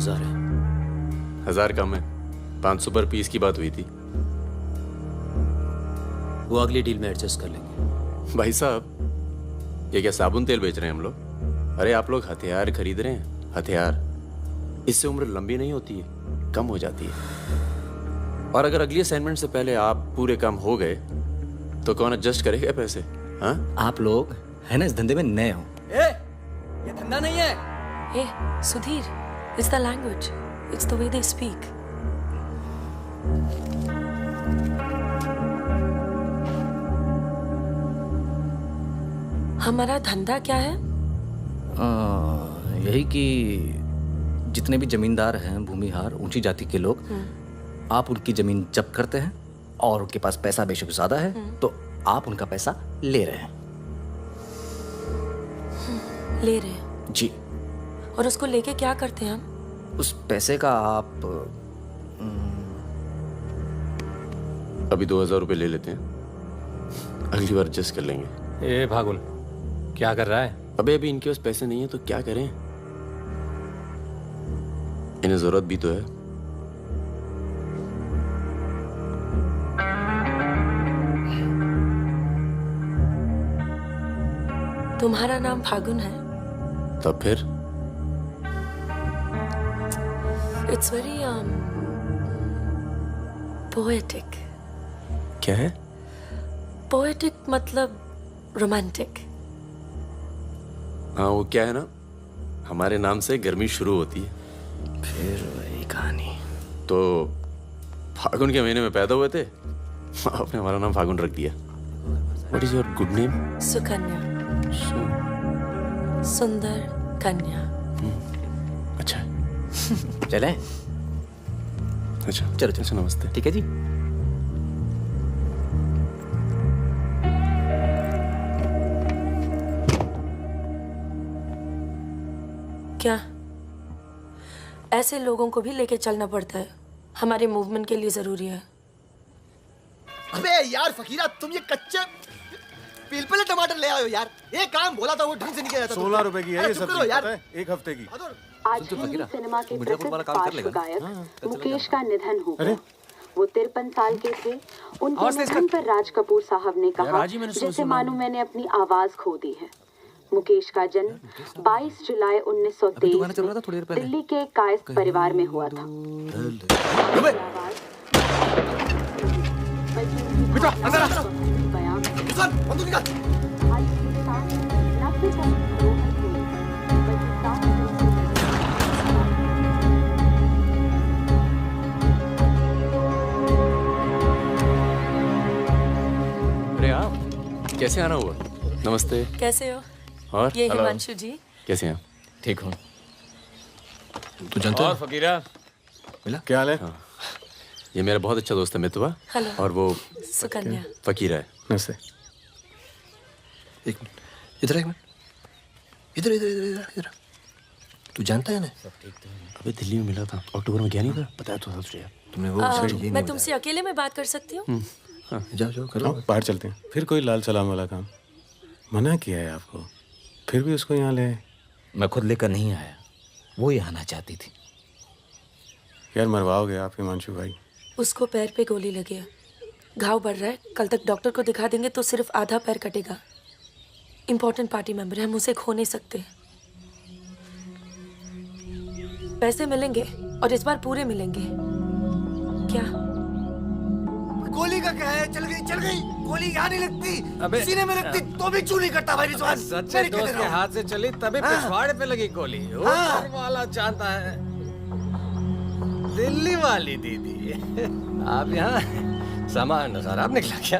[SPEAKER 18] है।
[SPEAKER 10] 1000 कम है। 500 पर पीस की बात हुई थी।
[SPEAKER 18] वो अगली डील में एडजस्ट कर लेंगे।
[SPEAKER 10] भाई साहब, ये क्या साबुन तेल बेच रहे हैं हम लोग? अरे आप लोग हथियार खरीद रहे हैं, हथियार। इससे उम्र लंबी नहीं होती है, कम हो जाती है। और अगर अगली असाइनमेंट से पहले आप पूरे काम हो गए तो कौन एडजस्ट करेगा पैसे? हाँ,
[SPEAKER 12] आप लोग है ना इस धंधे में नए हो। ये धंधा नहीं है।
[SPEAKER 2] Hey, Sudhir, it's the language. It's the way they speak. हमारा धंधा क्या है?
[SPEAKER 12] यही कि जितने भी जमींदार हैं, भूमिहार, ऊंची जाति के लोग, आप उनकी जमीन जब्त करते हैं और उनके पास पैसा बेशक ज्यादा है तो आप उनका पैसा ले रहे हैं।
[SPEAKER 2] ले रहे हैं?
[SPEAKER 12] जी।
[SPEAKER 2] और उसको लेके क्या करते हैं हम?
[SPEAKER 12] उस पैसे का आप
[SPEAKER 10] अभी 2000 रुपये ले लेते हैं, अगली बार एडजस्ट कर लेंगे।
[SPEAKER 1] ए भागुन, क्या कर रहा है?
[SPEAKER 10] अभी इनके पास पैसे नहीं है तो क्या करें? इन्हें जरूरत भी तो है।
[SPEAKER 2] तुम्हारा नाम फागुन है?
[SPEAKER 10] तब फिर
[SPEAKER 2] It's very poetic.
[SPEAKER 10] क्या है?
[SPEAKER 2] Poetic मतलब romantic.
[SPEAKER 10] हाँ, वो क्या है ना, हमारे नाम से गर्मी शुरू होती है।
[SPEAKER 12] फिर वही कहानी।
[SPEAKER 10] तो फागुन के महीने में पैदा हुए थे, आपने हमारा नाम फागुन रख दिया। What is your good name?
[SPEAKER 2] Sukanya. सुंदर कन्या।
[SPEAKER 10] अच्छा।
[SPEAKER 12] चलें?
[SPEAKER 10] अच्छा
[SPEAKER 12] चलो
[SPEAKER 10] नमस्ते।
[SPEAKER 12] ठीक है जी।
[SPEAKER 2] क्या ऐसे लोगों को भी लेके चलना पड़ता है? हमारे मूवमेंट के लिए जरूरी है।
[SPEAKER 5] अबे यार फकीरा, तुम ये कच्चे पिलपिले टमाटर ले आयो यार। ये काम बोला था वो ढंग से नहीं किया जाता।
[SPEAKER 9] 16 रुपए की है ये सब्जी,
[SPEAKER 5] यार।
[SPEAKER 9] पता है? एक हफ्ते की।
[SPEAKER 6] आज हिंदी सिनेमा के प्रसिद्ध पार्श्व गायक मुकेश का निधन हो गया। वो 53 साल के थे। उनके निधन पर राज कपूर साहब ने कहा, जैसे मानो मैंने अपनी आवाज खो दी है। मुकेश का जन्म 22 जुलाई 1923 में दिल्ली के कायस्थ परिवार में हुआ था।
[SPEAKER 10] अरे आप कैसे आना हुआ? नमस्ते।
[SPEAKER 2] कैसे हो?
[SPEAKER 10] और
[SPEAKER 2] ये हिमांशु जी।
[SPEAKER 10] कैसे हैं?
[SPEAKER 12] ठीक हूँ।
[SPEAKER 9] तू जानता है?
[SPEAKER 13] और फकीरा
[SPEAKER 9] मिला? क्या हाल है?
[SPEAKER 10] हाँ। ये मेरा बहुत अच्छा दोस्त है मितवा।
[SPEAKER 2] हेलो।
[SPEAKER 10] और वो
[SPEAKER 2] सुकन्या।
[SPEAKER 10] फकीरा है।
[SPEAKER 9] नमस्ते।
[SPEAKER 5] एक मिनट, इधर एक मिनट, इधर इधर इधर इधर। तू जानता है ना?
[SPEAKER 10] अबे दिल्ली में मिला था, अक्टूबर में गया नहीं था, बताया तो था तुझे।
[SPEAKER 5] तुमने वो
[SPEAKER 2] मैं तुमसे अकेले में बात कर सकती हूँ?
[SPEAKER 5] जाओ जाओ करो।
[SPEAKER 9] बाहर चलते हैं। फिर कोई लाल सलाम वाला काम? मना किया है आपको, फिर भी उसको यहाँ ले।
[SPEAKER 12] मैं खुद लेकर नहीं आया, वो ही आना चाहती थी।
[SPEAKER 9] यार मरवाओगे आप हिमांशु भाई।
[SPEAKER 2] उसको पैर पे गोली लगी है, घाव बढ़ रहा है। कल तक डॉक्टर को दिखा देंगे तो सिर्फ आधा पैर कटेगा। इम्पोर्टेंट पार्टी मेंबर है, हम उसे खो नहीं सकते। पैसे मिलेंगे और इस बार पूरे मिलेंगे। क्या
[SPEAKER 5] गोली का क्या है? चल गई गोली यहाँ नहीं लगती, सीने में लगती तो भी चू नहीं करता भाई रिजवान।
[SPEAKER 11] सच्चे दोस्त के हाथ से चली तभी पिछवाड़े पे लगी गोली। ऊपर वाला चाहता है दिल्ली वाली दीदी। आप यहाँ सामान खराब निकला क्या?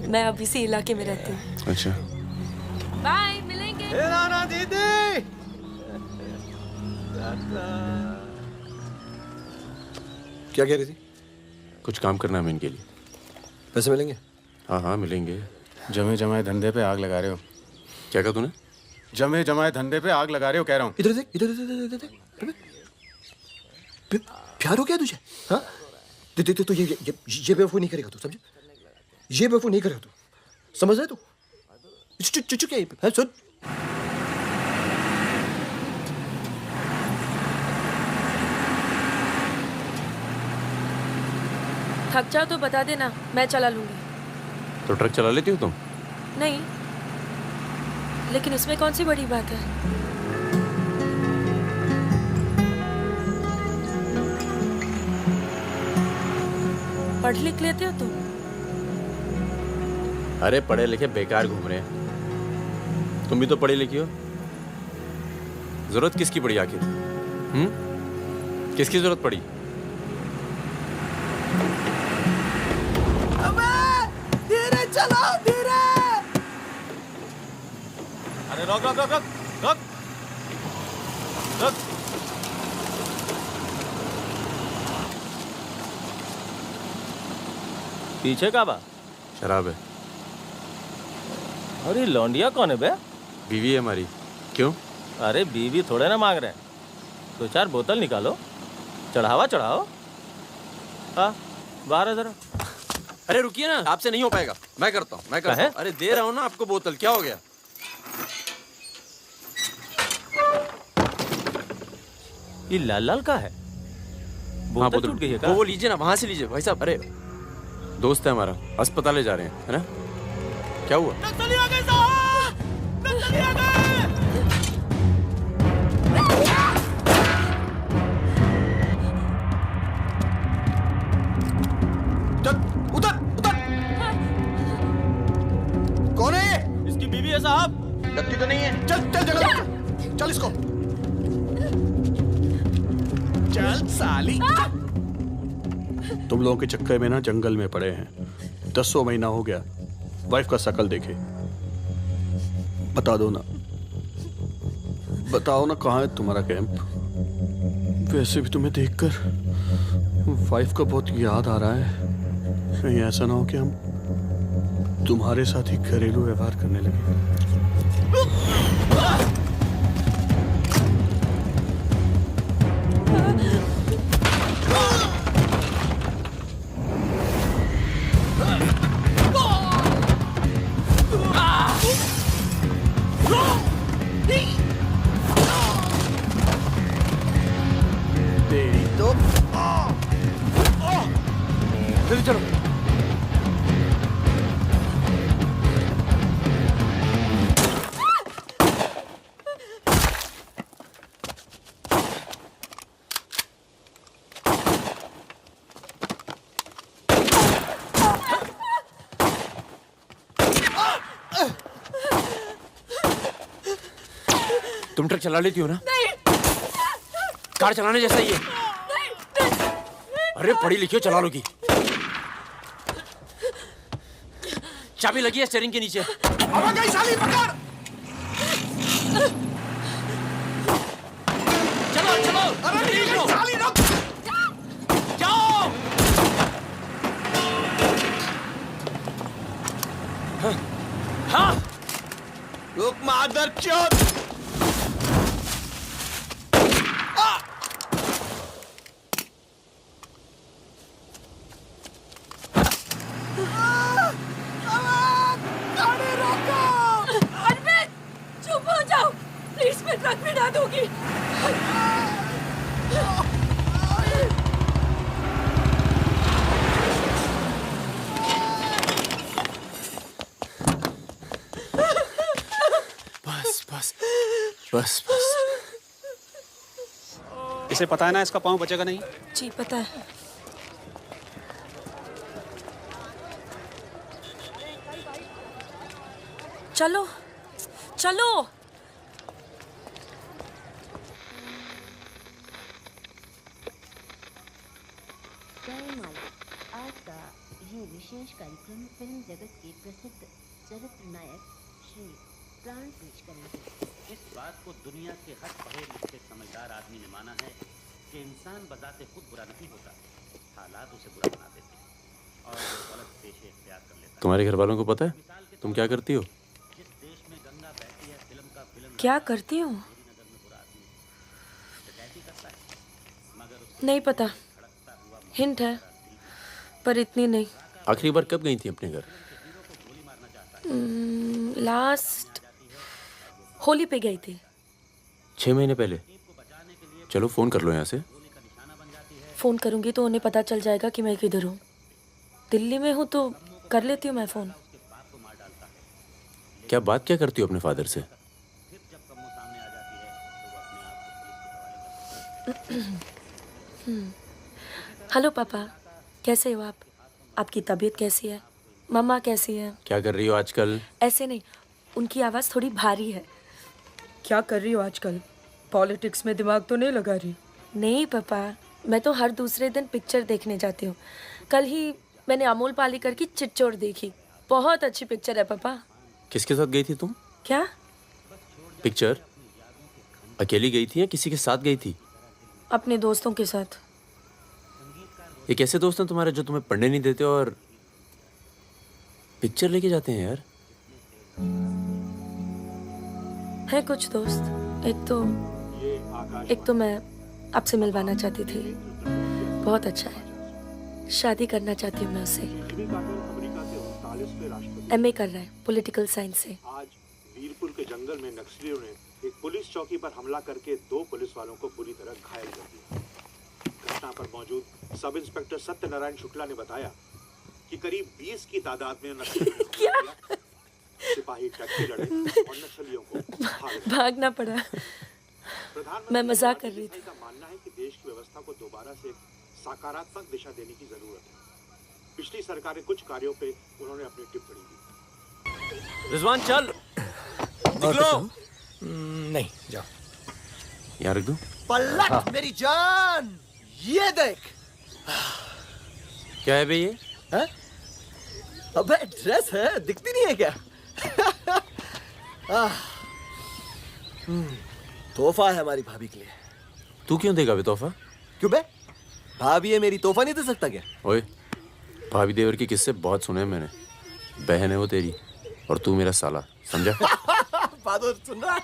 [SPEAKER 2] मैं अब इसी इलाके में रहती हूँ।
[SPEAKER 10] अच्छा।
[SPEAKER 2] बाय, मिलेंगे।
[SPEAKER 11] राना दीदी।
[SPEAKER 5] क्या कह रही थी?
[SPEAKER 10] कुछ काम करना है मैं इनके लिए।
[SPEAKER 5] पैसे मिलेंगे?
[SPEAKER 10] हाँ हाँ मिलेंगे।
[SPEAKER 9] जमे जमाए धंधे पे आग लगा रहे हो।
[SPEAKER 10] क्या कहा तूने?
[SPEAKER 9] जमे जमाए धंधे पे आग लगा रहे हो कह रहा हूँ।
[SPEAKER 5] इधर देख, इधर इधर इधर देख। प्यार हो गया तुझे? हाँ तो ये बेवकूफ़ नहीं करेगा तू, समझे? ये बेवकूफ़ नहीं करेगा तू, समझ रहा है तू? चुप क्या है? सुन,
[SPEAKER 2] थक जाओ तो बता देना, मैं चला लूंगी।
[SPEAKER 10] तो ट्रक चला लेती हो तुम?
[SPEAKER 2] नहीं, लेकिन इसमें कौन सी बड़ी बात है? पढ़ लिख लेते हो तुम?
[SPEAKER 10] अरे पढ़े लिखे बेकार घूम रहे हैं, तुम भी तो पढ़ी लिखी हो। जरूरत किसकी पड़ी आखिर? किसकी जरूरत पड़ी?
[SPEAKER 15] धीरे चलो, धीरे।
[SPEAKER 13] अरे रोक रोक रोक रोक रोक रोक।
[SPEAKER 14] पीछे का बा?
[SPEAKER 10] शराब है।
[SPEAKER 14] अरे लौंडिया कौन है बे?
[SPEAKER 10] बीवी है हमारी। क्यों?
[SPEAKER 14] अरे बीवी थोड़े ना मांग रहे हैं, 2-4 बोतल निकालो, चढ़ावा चढ़ाओ। हाँ बाहर है जरा।
[SPEAKER 10] अरे रुकिए ना, आपसे नहीं हो पाएगा, मैं करता हूँ, मैं करता हूँ। अरे दे रहा हूँ ना आपको बोतल, क्या हो गया?
[SPEAKER 14] ये लाल लाल का है? बोतल टूट गई है क्या?
[SPEAKER 10] वो लीजिए ना, वहां से लीजिए भाई साहब। अरे दोस्त है हमारा, अस्पताल ले जा रहे हैं, है ना? क्या हुआ?
[SPEAKER 15] नक्सली आ गए साहब, नक्सली आ गए।
[SPEAKER 5] उधर उधर। कौन है?
[SPEAKER 14] इसकी बीवी है साहब।
[SPEAKER 5] लगती तो नहीं है। चल चल जगह, चल इसको।
[SPEAKER 13] चल साली। तुम लोगों के चक्कर में ना जंगल में पड़े हैं, 10 महीना हो गया। वाइफ का शकल देखे, बता दो ना, बताओ ना कहाँ है तुम्हारा कैंप? वैसे भी तुम्हें देखकर वाइफ का बहुत याद आ रहा है। कहीं ऐसा ना हो कि हम तुम्हारे साथ ही घरेलू व्यवहार करने लगे।
[SPEAKER 5] तेरी तो जल्दी चलो।
[SPEAKER 10] तुम ट्रक चला लेती हो ना?
[SPEAKER 2] नहीं।
[SPEAKER 10] कार चलाने जैसा ही है। अरे पढ़ी लिखी हो, चला लोगी। चाबी लगी है स्टीयरिंग के नीचे।
[SPEAKER 15] अब गई साली, पकड़।
[SPEAKER 10] चलो चलो।
[SPEAKER 15] अरे नहीं साली, रुक।
[SPEAKER 10] जाओ। हाँ।
[SPEAKER 15] रुक मादर चोद।
[SPEAKER 2] चुप हो जाओ प्लीज, मैं ट्रक में डाल दूंगी।
[SPEAKER 10] बस बस बस बस।
[SPEAKER 13] इसे पता है ना इसका पाँव बचेगा नहीं?
[SPEAKER 2] जी पता है। चलो चलो।
[SPEAKER 19] आज का ये विशेष कार्यक्रम फिल्म जगत के प्रसिद्ध चरित्र नायक श्री प्राण पेश करेंगे।
[SPEAKER 20] इस बात को दुनिया के हर पढ़े लिखे समझदार आदमी ने माना है कि इंसान बजाते खुद बुरा नहीं होता, हालात उसे बुरा बना देते हैं।
[SPEAKER 10] तुम्हारे घर वालों को पता है तुम क्या करती हो?
[SPEAKER 2] क्या करती हूँ? नहीं पता, हिंट है पर इतनी नहीं।
[SPEAKER 10] आखिरी बार कब गई थी अपने घर?
[SPEAKER 2] लास्ट होली पे गई थी।
[SPEAKER 10] 6 महीने पहले। चलो फोन कर लो यहाँ से।
[SPEAKER 2] फोन करूंगी तो उन्हें पता चल जाएगा कि मैं किधर हूँ। दिल्ली में हूँ तो कर लेती हूँ मैं फोन।
[SPEAKER 10] क्या बात क्या करती हो अपने फादर से?
[SPEAKER 2] हेलो पापा, कैसे हो आप? आपकी तबीयत कैसी है? मम्मा कैसी है?
[SPEAKER 10] क्या कर रही हो आजकल?
[SPEAKER 2] ऐसे नहीं, उनकी आवाज़ थोड़ी भारी है।
[SPEAKER 21] क्या कर रही हो आजकल? पॉलिटिक्स में दिमाग तो नहीं लगा रही?
[SPEAKER 2] नहीं पापा, मैं तो हर दूसरे दिन पिक्चर देखने जाती हूँ। कल ही मैंने अमोल पालेकर की चिट्चोर देखी। बहुत अच्छी पिक्चर है पापा।
[SPEAKER 10] किसके साथ गई थी तुम?
[SPEAKER 2] क्या?
[SPEAKER 10] पिक्चर अकेली गई थी या किसी के साथ गई थी?
[SPEAKER 2] अपने दोस्तों के साथ।
[SPEAKER 10] ये कैसे दोस्त हैं तुम्हारे जो तुम्हें पढ़ने नहीं देते और पिक्चर लेके जाते हैं यार?
[SPEAKER 2] है कुछ दोस्त। एक तो मैं आपसे मिलवाना चाहती थी। बहुत अच्छा है। शादी करना चाहती हूँ मैं उससे। MA कर रहा है पॉलिटिकल साइंस से।
[SPEAKER 22] आज वीरपुर के जंगल में नक्सलियों ने एक पुलिस चौकी पर हमला करके 2 पुलिस वालों को बुरी तरह घायल कर दिया। घटना पर मौजूद सब इंस्पेक्टर सत्यनारायण शुक्ला ने बताया कि करीब 20 की तादाद में नक्सलियों सिपाही टक्के लड़े और नक्सलियों को
[SPEAKER 2] भागना पड़ा। मैं मजाक कर रही थी।
[SPEAKER 22] का मानना है कि देश की व्यवस्था को दोबारा से एक सकारात्मक दिशा देने की जरूरत है। पिछली सरकार के कुछ कार्यों पे उन्होंने अपनी टिप्पणी दी।
[SPEAKER 1] रिजवान चल निकलो। नहीं जाओ।
[SPEAKER 10] यहाँ रख दो।
[SPEAKER 5] पलट मेरी जान, ये देख।
[SPEAKER 10] क्या है बे ये?
[SPEAKER 5] है? अबे ड्रेस है, दिखती नहीं है क्या? तोहफा है हमारी भाभी के लिए।
[SPEAKER 10] तू क्यों देगा बे तोहफा?
[SPEAKER 5] क्यों बे? भाभी है मेरी, तोहफा नहीं दे सकता क्या?
[SPEAKER 10] ओए, भाभी देवर के किस्से बहुत सुने हैं मैंने। बहन है वो तेरी और तू मेरा साला, समझा?
[SPEAKER 5] बहादुर सुन रहा?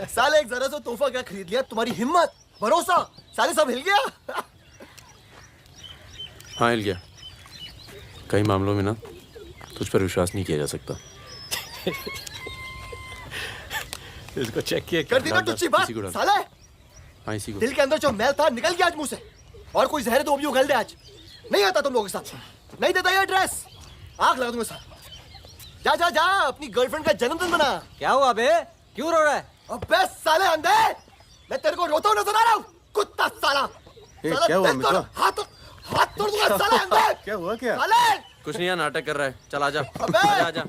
[SPEAKER 5] साले एक जरा सा तोहफा क्या खरीद लिया? तुम्हारी हिम्मत, भरोसा, साले सब हिल गया।
[SPEAKER 10] हाँ हिल गया। कई मामलों में ना तुझ पर विश्वास नहीं किया जा सकता।
[SPEAKER 1] इसको चेक किया
[SPEAKER 5] कर दी ना तुझी बात साले।
[SPEAKER 10] हाँ इसी को।
[SPEAKER 5] दिल के अंदर जो मैल था निकल गया आज मुंह से। और कोई जहर तो भी उगल दे आज। नहीं आता तुम लोगों के साथ। नहीं देता ये ड्रेस, आग लगा दूंगा साथ। जा जा जा, अपनी गर्लफ्रेंड का जन्मदिन मना।
[SPEAKER 14] क्या हुआ बे? क्यों रो रहा है?
[SPEAKER 5] अबे साले अंधे, मैं तेरे को रोता हुआ नजर आ रहा हूँ, कुत्ता साला।
[SPEAKER 10] क्या हुआ मित्रा?
[SPEAKER 5] हाथ तोड़ दूंगा साले अंधे।
[SPEAKER 10] क्या हुआ क्या?
[SPEAKER 5] साले
[SPEAKER 10] कुछ नहीं यार, नाटक कर रहा है। चल आजा।
[SPEAKER 5] अबे
[SPEAKER 10] आजा।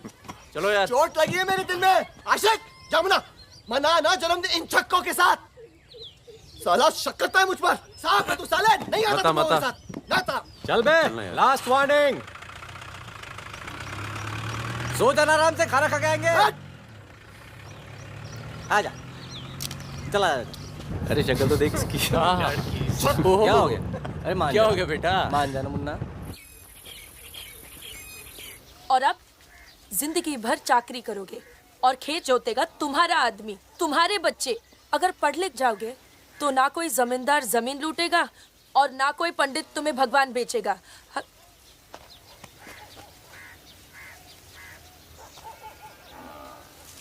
[SPEAKER 10] चलो यार।
[SPEAKER 5] चोट लगी है मेरे दिल में। आशिक जा मना ना जन्मदिन इन छक्कों के साथ। साला शक करता है मुझ पर। साफ है तू साले, नहीं आता तुम लोगों के साथ। नाता।
[SPEAKER 1] चल बे, लास्ट वार्निंग।
[SPEAKER 14] सो जाना आराम से, खाना खा के आएंगे। आजा चला।
[SPEAKER 1] अरे शक्ल तो देख इसकी।
[SPEAKER 14] क्या हो गया? अरे मान
[SPEAKER 1] क्या हो गया बेटा?
[SPEAKER 14] मान जाना मुन्ना।
[SPEAKER 2] और अब जिंदगी भर चाकरी करोगे और खेत जोतेगा तुम्हारा आदमी, तुम्हारे बच्चे। अगर पढ़ लिख जाओगे तो ना कोई जमींदार जमीन लूटेगा और ना कोई पंडित तुम्हें भगवान बेचेगा।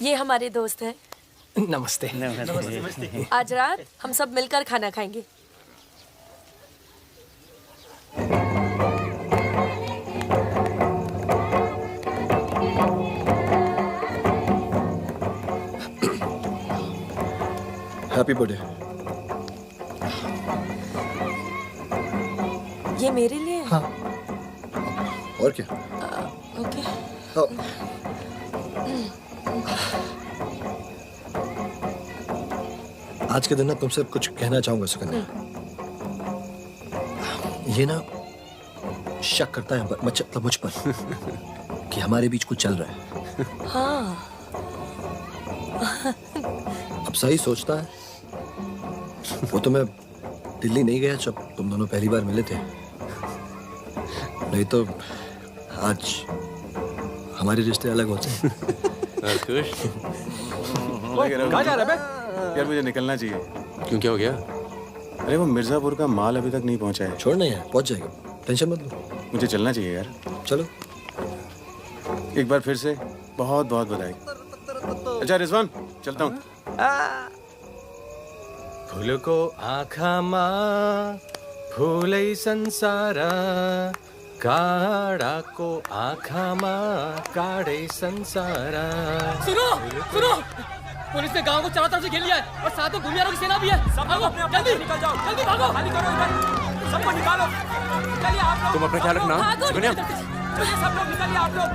[SPEAKER 2] ये हमारे दोस्त हैं।
[SPEAKER 1] नमस्ते।
[SPEAKER 2] नमस्ते। आज रात हम सब मिलकर खाना खाएंगे।
[SPEAKER 5] Happy birthday.
[SPEAKER 2] ये मेरे लिए है?
[SPEAKER 5] हाँ। और क्या?
[SPEAKER 2] ओके।
[SPEAKER 5] आज के दिन ना तुमसे कुछ कहना चाहूंगा सुकन्या। ये ना शक करता है मतलब मुझ पर कि हमारे बीच कुछ चल रहा है।
[SPEAKER 2] हाँ।
[SPEAKER 5] अब सही सोचता है। वो तो मैं दिल्ली नहीं गया जब तुम दोनों पहली बार मिले थे। नहीं तो आज हमारे रिश्ते अलग होते हैं।
[SPEAKER 9] खुश
[SPEAKER 13] कहाँ जा रहा है बे?
[SPEAKER 9] यार मुझे निकलना चाहिए।
[SPEAKER 10] क्यों, क्या हो गया?
[SPEAKER 9] अरे वो मिर्जापुर का माल अभी तक नहीं पहुंचा है।
[SPEAKER 5] छोड़ नहीं यार, पहुंच जाएगा, टेंशन मत लो।
[SPEAKER 9] मुझे चलना चाहिए यार।
[SPEAKER 5] चलो।
[SPEAKER 9] एक बार फिर से बहुत बहुत बधाई। अच्छा रिजवान, चलता हूँ।
[SPEAKER 1] फूलको आँखामा फूलै संसार, काँडाको आँखामा काँडै संसार।
[SPEAKER 7] सुनो सुनो, पुलिस ने गांव को चारों तरफ से घेर लिया है और साथ में भूमिहारों की सेना भी है। सब भागो, जल्दी निकल जाओ, जल्दी भागो, खाली करो इधर, सबको निकालो। चलिए आप लोग,
[SPEAKER 10] तुम अपना ख्याल रखना।
[SPEAKER 7] चलिए सब लोग निकलिए, आप लोग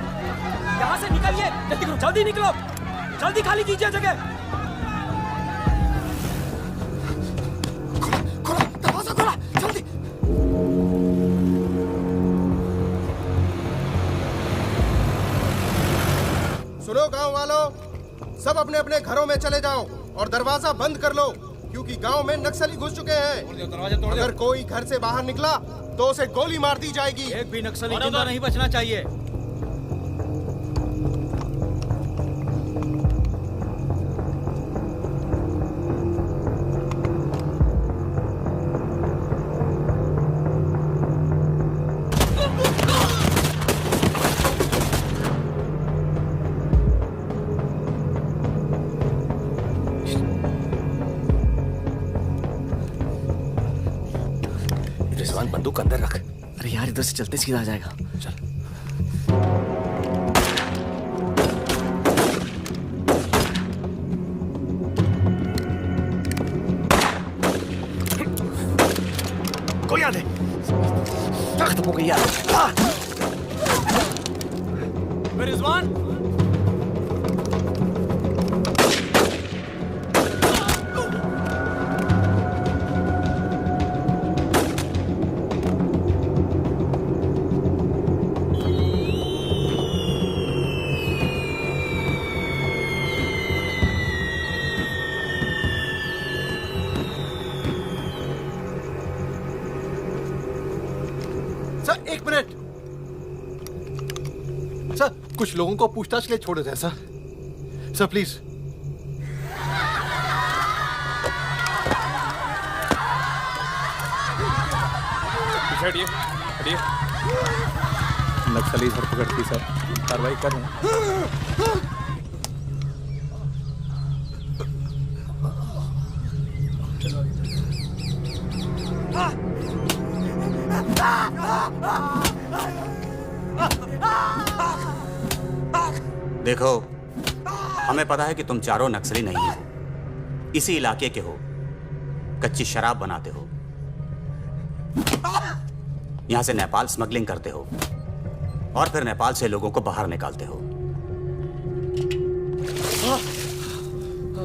[SPEAKER 7] यहाँ से निकलिए, जल्दी करो, जल्दी निकलो, जल्दी खाली कीजिए जगह।
[SPEAKER 5] दरवाजा खोला, जल्दी।
[SPEAKER 8] सुनो गांव वालों, सब अपने अपने घरों में चले जाओ और दरवाजा बंद कर लो, क्योंकि गांव में नक्सली घुस चुके हैं। अगर कोई घर से बाहर निकला तो उसे गोली मार दी जाएगी।
[SPEAKER 14] एक भी नक्सली जिंदा नहीं बचना चाहिए।
[SPEAKER 3] रिजवान बंदूक अंदर रख। अरे यार इधर से चलते सीधा आ जाएगा। चल। कोई आ दे। खत्म हो गई यार।
[SPEAKER 7] रिजवान,
[SPEAKER 5] सर एक मिनट। सर कुछ लोगों को पूछताछ के लिए छोड़ देते हैं सर। Sir please.
[SPEAKER 9] हटिए हटिए। नक्सली धरपकड़ की सर, कार्रवाई कर रहे हैं।
[SPEAKER 20] देखो, हमें पता है कि तुम चारों नक्सली नहीं हो, इसी इलाके के हो, कच्ची शराब बनाते हो, यहां से नेपाल स्मगलिंग करते हो और फिर नेपाल से लोगों को बाहर निकालते हो।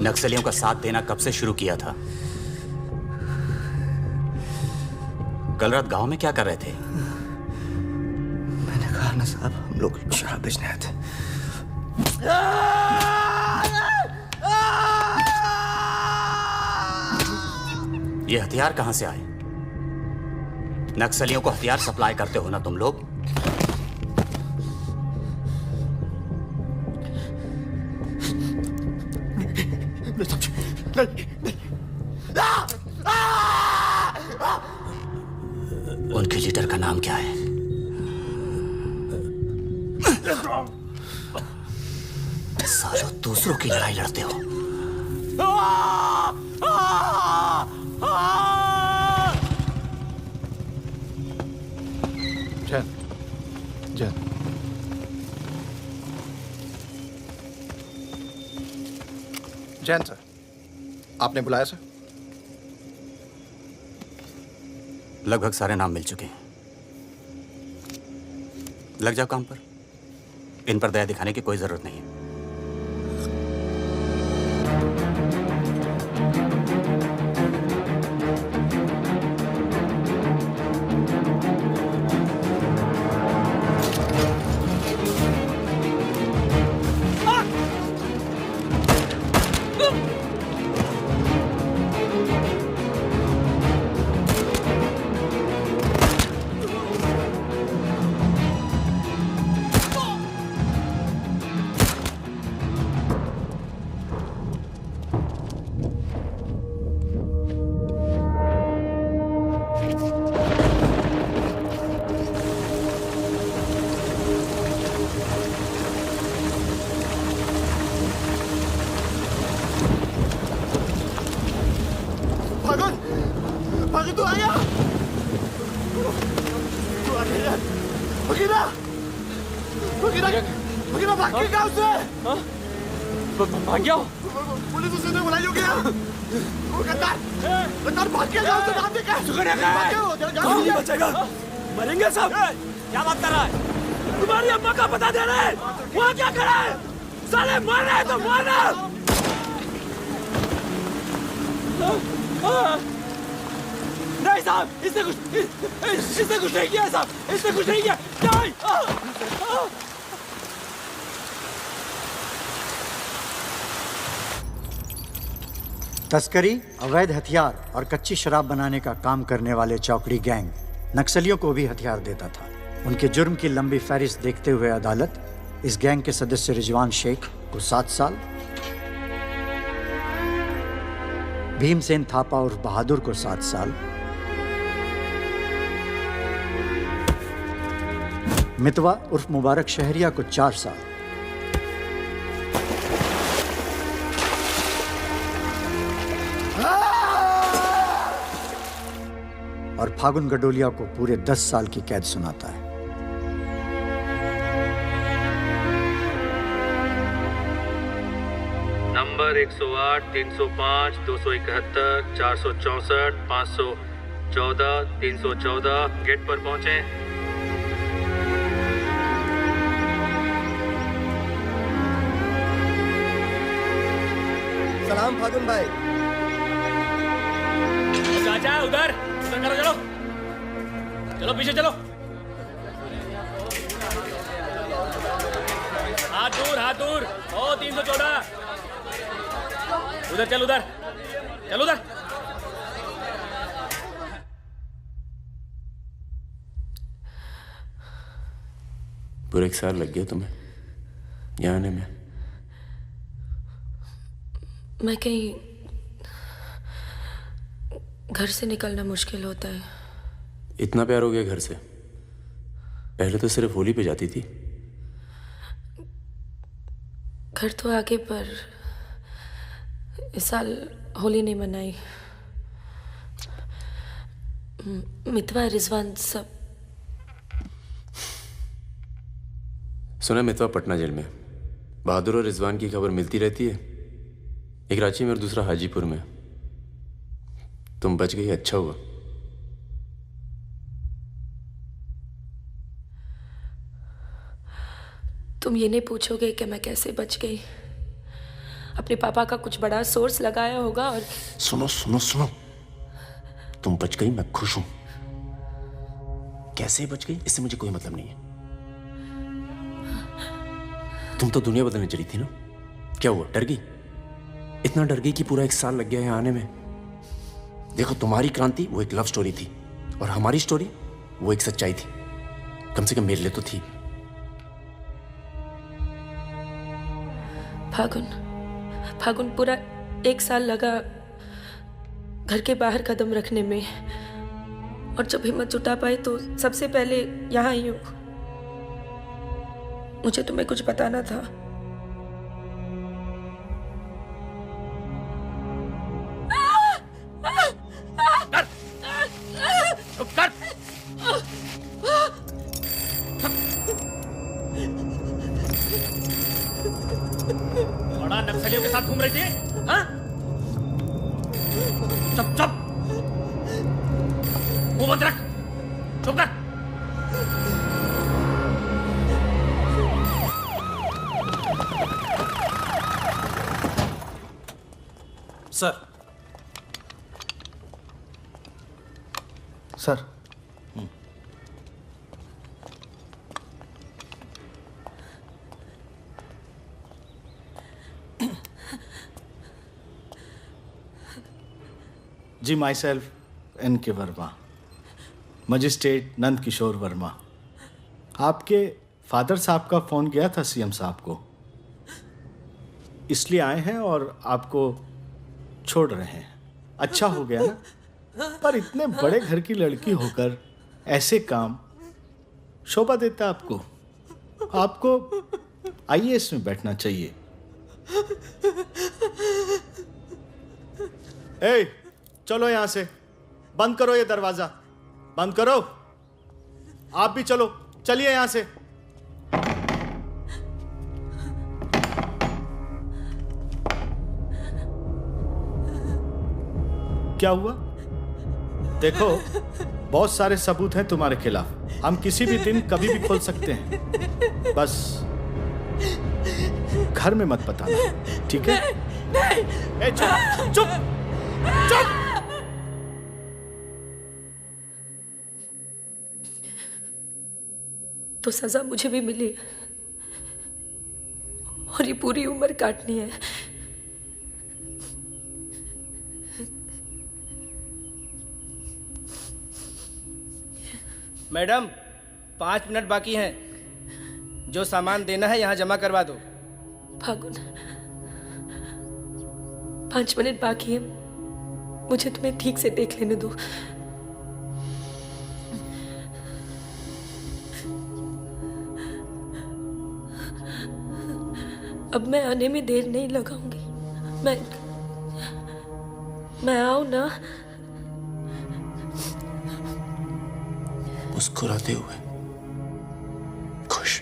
[SPEAKER 20] नक्सलियों का साथ देना कब से शुरू किया था? कल रात गांव में क्या कर रहे थे?
[SPEAKER 3] मैंने कहा ना साहब, हम लोग शराब बेचने आए थे।
[SPEAKER 20] ये हथियार कहां से आए? नक्सलियों को हथियार सप्लाई करते हो ना तुम लोग? उनके लीडर का नाम क्या है? सालों दूसरों की लड़ाई लड़ते हो।
[SPEAKER 5] जैन, जैन। जैन सर, आपने बुलाया सर?
[SPEAKER 20] लगभग सारे नाम मिल चुके हैं। लग जाओ काम पर। इन पर दया दिखाने की कोई जरूरत नहीं है।
[SPEAKER 5] वकीला वकीला वकीला भाग के गाँव से
[SPEAKER 7] भाग गया
[SPEAKER 5] पुलिस उसे ने बुलाई होगी वो गद्दार गद्दार भाग के गाँव से नाम देखा
[SPEAKER 7] कौन बचेगा मरेंगे सब क्या बात कर रहा है तुम्हारी अम्मा का पता दे रहे हैं वहाँ क्या कर रहा है साले मर रहे हैं तो मारना नहीं साहब इसने कुछ नहीं किया साहब इसने कुछ नहीं किया नहीं
[SPEAKER 4] तस्करी, अवैध हथियार और कच्ची शराब बनाने का काम करने वाले चौकड़ी गैंग नक्सलियों को भी हथियार देता था। उनके जुर्म की लंबी फहरिस्त देखते हुए अदालत इस गैंग के सदस्य रिजवान शेख को 7 साल, भीमसेन थापा उर्फ बहादुर को 7 साल, मितवा उर्फ मुबारक शहरिया को 4 साल और फागुन गडोलिया को पूरे 10 साल की कैद सुनाता है।
[SPEAKER 11] नंबर 108, 305, 271, 464, 514, 314 गेट पर पहुंचे।
[SPEAKER 5] सलाम फागुन भाई।
[SPEAKER 7] चाचा उधर करो चलो चलो पीछे चलो हाथ दूर ओ 314 उधर चल उधर
[SPEAKER 10] पूरे 1 साल लग गया तुम्हें यहाँ आने में।
[SPEAKER 2] मैं कहीं घर से निकलना मुश्किल होता है।
[SPEAKER 10] इतना प्यार हो गया घर से? पहले तो सिर्फ होली पे जाती थी।
[SPEAKER 2] घर तो आगे पर इस साल होली नहीं मनाई। मितवा रिजवान सब
[SPEAKER 10] सुना मितवा पटना जेल में। बहादुर और रिजवान की खबर मिलती रहती है, एक रांची में और दूसरा हाजीपुर में। तुम बच गई, अच्छा हुआ।
[SPEAKER 2] तुम ये नहीं पूछोगे कि मैं कैसे बच गई। अपने पापा का कुछ बड़ा सोर्स लगाया होगा और
[SPEAKER 10] सुनो सुनो सुनो, तुम बच गई, मैं खुश हूं। कैसे बच गई इससे मुझे कोई मतलब नहीं है। तुम तो दुनिया बदलने चली थी ना, क्या हुआ, डर गई? इतना डर गई कि पूरा 1 साल लग गया यहाँ आने में। देखो, तुम्हारी क्रांति वो एक लव स्टोरी थी और हमारी स्टोरी वो एक सच्चाई थी। कम से कम मेरे लिए तो थी।
[SPEAKER 2] फागुन पूरा 1 साल लगा घर के बाहर कदम रखने में, और जब हिम्मत जुटा पाई तो सबसे पहले यहाँ आई हूँ। मुझे तुम्हें कुछ बताना था।
[SPEAKER 7] बड़ा नक्सलियों के साथ घूम रही थी, हाँ? चुप मुंह बंद रख, चुप कर।
[SPEAKER 4] Sir
[SPEAKER 15] ji, myself N.K. Verma, magistrate Nand Kishore Verma. आपके फादर साहब का फ़ोन गया था सीएम साहब को, इसलिए आए हैं और आपको छोड़ रहे हैं। अच्छा हो गया ना, पर इतने बड़े घर की लड़की होकर ऐसे काम शोभा देता आपको। आपको IAS में बैठना चाहिए। चलो यहां से, बंद करो ये दरवाजा, बंद करो। आप भी चलो, चलिए यहां से। क्या हुआ? देखो, बहुत सारे सबूत हैं तुम्हारे खिलाफ। हम किसी भी दिन कभी भी खोल सकते हैं। बस घर में मत बताना, ठीक है? ए, चुप चुप चुप।
[SPEAKER 2] तो सजा मुझे भी मिली है और ये पूरी उम्र काटनी है।
[SPEAKER 7] मैडम 5 मिनट बाकी हैं। जो सामान देना है यहाँ जमा करवा दो।
[SPEAKER 2] फागुन, 5 मिनट बाकी है, मुझे तुम्हें ठीक से देख लेने दो। अब मैं आने में देर नहीं लगाऊंगी। मैं आऊं ना?
[SPEAKER 10] मुस्कुराते हुए, खुश,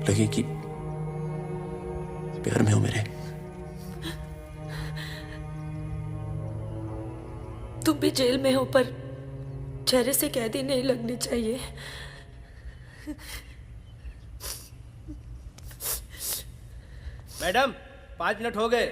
[SPEAKER 10] लगे कि प्यार में हो मेरे।
[SPEAKER 2] तुम भी जेल में हो, पर चेहरे से कैदी नहीं लगनी चाहिए।
[SPEAKER 7] मैडम 5 मिनट हो गए।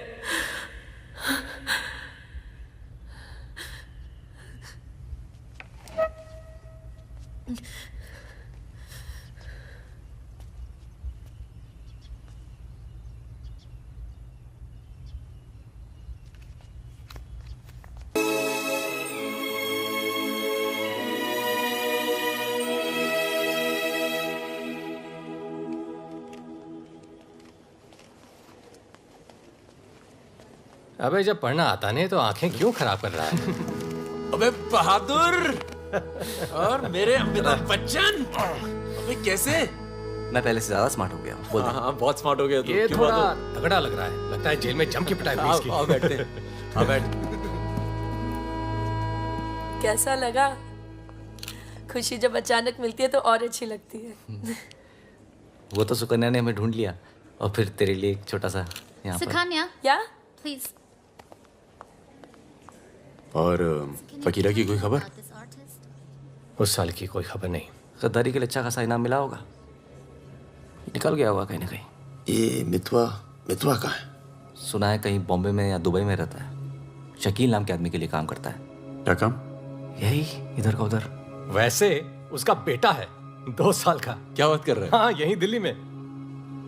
[SPEAKER 1] अबे जब पढ़ना आता नहीं तो आंखें क्यों खराब कर रहा है?
[SPEAKER 16] अबे बहादुर और मेरे अमिताभ बच्चन, अबे कैसे?
[SPEAKER 12] मैं पहले से ज्यादा स्मार्ट हो गया हूँ। बोल दे।
[SPEAKER 16] हाँ, बहुत स्मार्ट हो गया तू।
[SPEAKER 1] ये
[SPEAKER 16] क्यों
[SPEAKER 1] थोड़ा
[SPEAKER 16] बहादुर?
[SPEAKER 1] तगड़ा लग रहा है। लगता है जेल में जम की पिटाई हुई इसकी।
[SPEAKER 16] आओ बैठते हैं। आओ बैठ।
[SPEAKER 2] कैसा लगा? खुशी जब अचानक मिलती है तो और अच्छी लगती है।
[SPEAKER 12] वो तो सुकन्या ने हमें ढूंढ लिया और फिर तेरे लिए एक छोटा सा यहाँ पर।
[SPEAKER 17] सुकन्या,
[SPEAKER 2] या
[SPEAKER 17] प्लीज।
[SPEAKER 10] और फकीरा की कोई खबर?
[SPEAKER 1] उस साल की कोई खबर नहीं।
[SPEAKER 12] गद्दारी के लिए अच्छा खासा इनाम मिला होगा, निकल गया होगा कहीं ना कहीं।
[SPEAKER 10] ये मितवा कहाँ है?
[SPEAKER 12] सुना है कहीं बॉम्बे में या दुबई में रहता है। शकील नाम के आदमी के लिए काम करता है।
[SPEAKER 10] क्या काम?
[SPEAKER 12] यही इधर का उधर।
[SPEAKER 1] वैसे उसका बेटा है 2 साल का।
[SPEAKER 16] क्या बात कर रहे हैं?
[SPEAKER 1] हाँ, यही दिल्ली में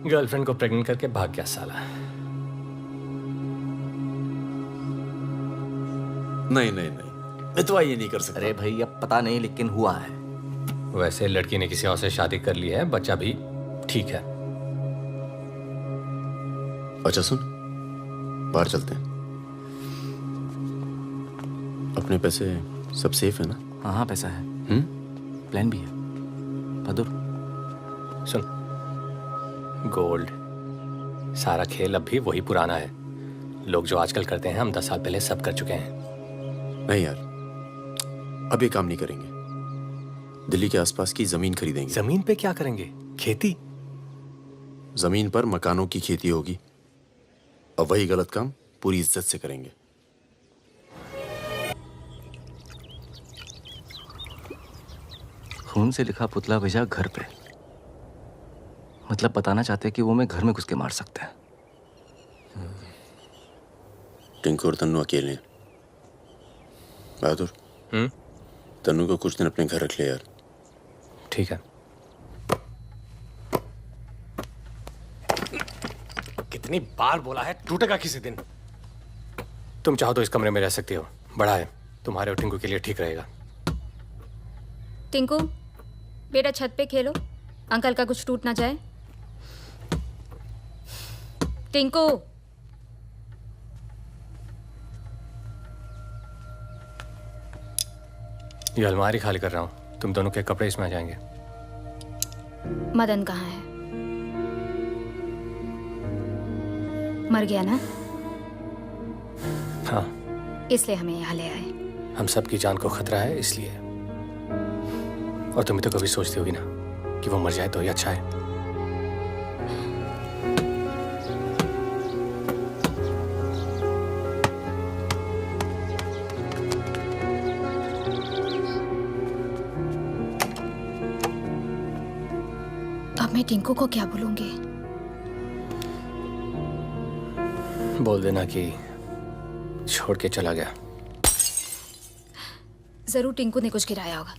[SPEAKER 1] गर्लफ्रेंड को प्रेग्नेंट करके भाग गया साला।
[SPEAKER 16] नहीं, मितवा ये नहीं कर सकता।
[SPEAKER 12] अरे भाई अब पता नहीं, लेकिन हुआ है।
[SPEAKER 1] वैसे लड़की ने किसी और से शादी कर ली है, बच्चा भी ठीक है।
[SPEAKER 10] अच्छा सुन, बाहर चलते हैं। अपने पैसे सब सेफ है ना?
[SPEAKER 12] हाँ, पैसा है। प्लान भी है। बहादुर
[SPEAKER 1] सुन, गोल्ड सारा खेल अब भी वही पुराना है। लोग जो आजकल करते हैं हम 10 साल पहले सब कर चुके हैं।
[SPEAKER 10] नहीं यार, अब ये काम नहीं करेंगे। दिल्ली के आसपास की जमीन खरीदेंगे।
[SPEAKER 1] जमीन पे क्या करेंगे? खेती?
[SPEAKER 10] जमीन पर मकानों की खेती होगी और वही गलत काम पूरी इज्जत से करेंगे।
[SPEAKER 12] खून से लिखा पुतला भेजा घर पे। मतलब बताना चाहते कि वो मैं घर में घुस के मार सकते हैं।
[SPEAKER 10] टिंकू और तन्नू अकेले हैं। बहादुर, तन्नू को कुछ दिन अपने घर रख ले यार।
[SPEAKER 1] ठीक है। कितनी बार बोला है, टूटेगा किसी दिन। तुम चाहो तो इस कमरे में रह सकती हो, बड़ा है, तुम्हारे और टिंकू के लिए ठीक रहेगा।
[SPEAKER 17] टिंकू बेटा छत पे खेलो, अंकल का कुछ टूट ना जाए। टिंकू
[SPEAKER 1] ये अलमारी खाली कर रहा हूँ, तुम दोनों के कपड़े इसमें आ जाएंगे।
[SPEAKER 17] मदन कहाँ है? मर गया ना?
[SPEAKER 1] हाँ,
[SPEAKER 17] इसलिए हमें यहाँ ले आए।
[SPEAKER 1] हम सबकी जान को खतरा है इसलिए। और तुम तो कभी सोचती होगी ना कि वो मर जाए तो ही अच्छा है।
[SPEAKER 17] अब मैं टिंकू को क्या बोलूंगी?
[SPEAKER 1] बोल देना कि छोड़ के चला गया।
[SPEAKER 17] जरूर टिंकू ने कुछ गिराया होगा।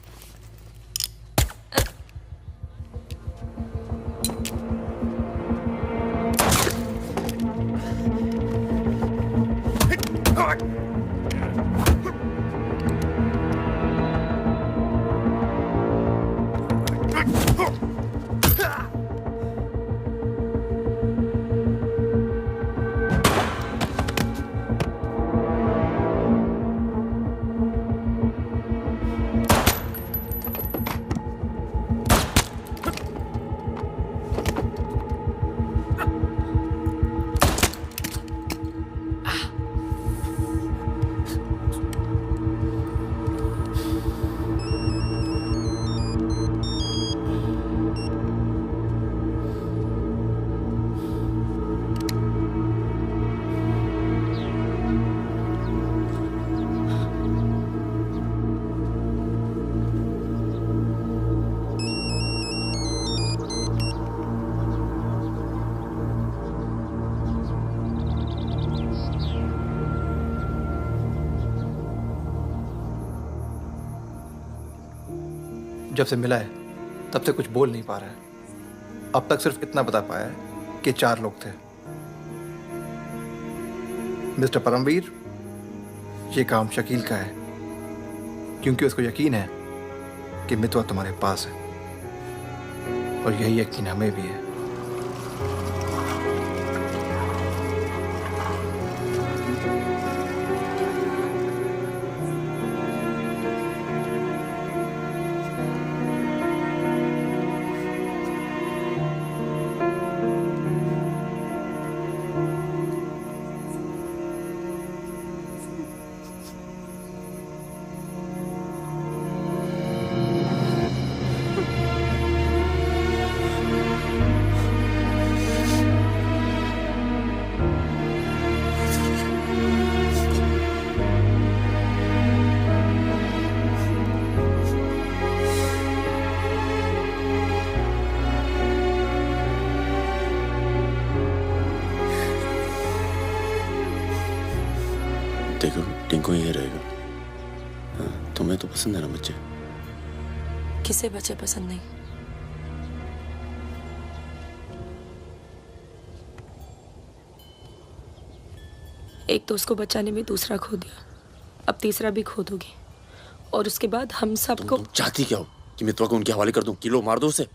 [SPEAKER 6] जब से मिला है तब से कुछ बोल नहीं पा रहा है। अब तक सिर्फ इतना बता पाया है कि 4 लोग थे। मिस्टर परमवीर, ये काम शकील का है क्योंकि उसको यकीन है कि मितवा तुम्हारे पास है और यही यकीन हमें भी है।
[SPEAKER 10] देखो टिंकू यही रहेगा। हाँ, तुम्हें तो पसंद है ना बच्चे?
[SPEAKER 2] किसे बच्चे पसंद नहीं? एक तो उसको बचाने में दूसरा खो दिया, अब तीसरा भी खो दोगी और उसके बाद हम सबको।
[SPEAKER 10] तुम चाहती क्या हो कि मितवा को उनके हवाले कर दूं? किलो मार दो उसे।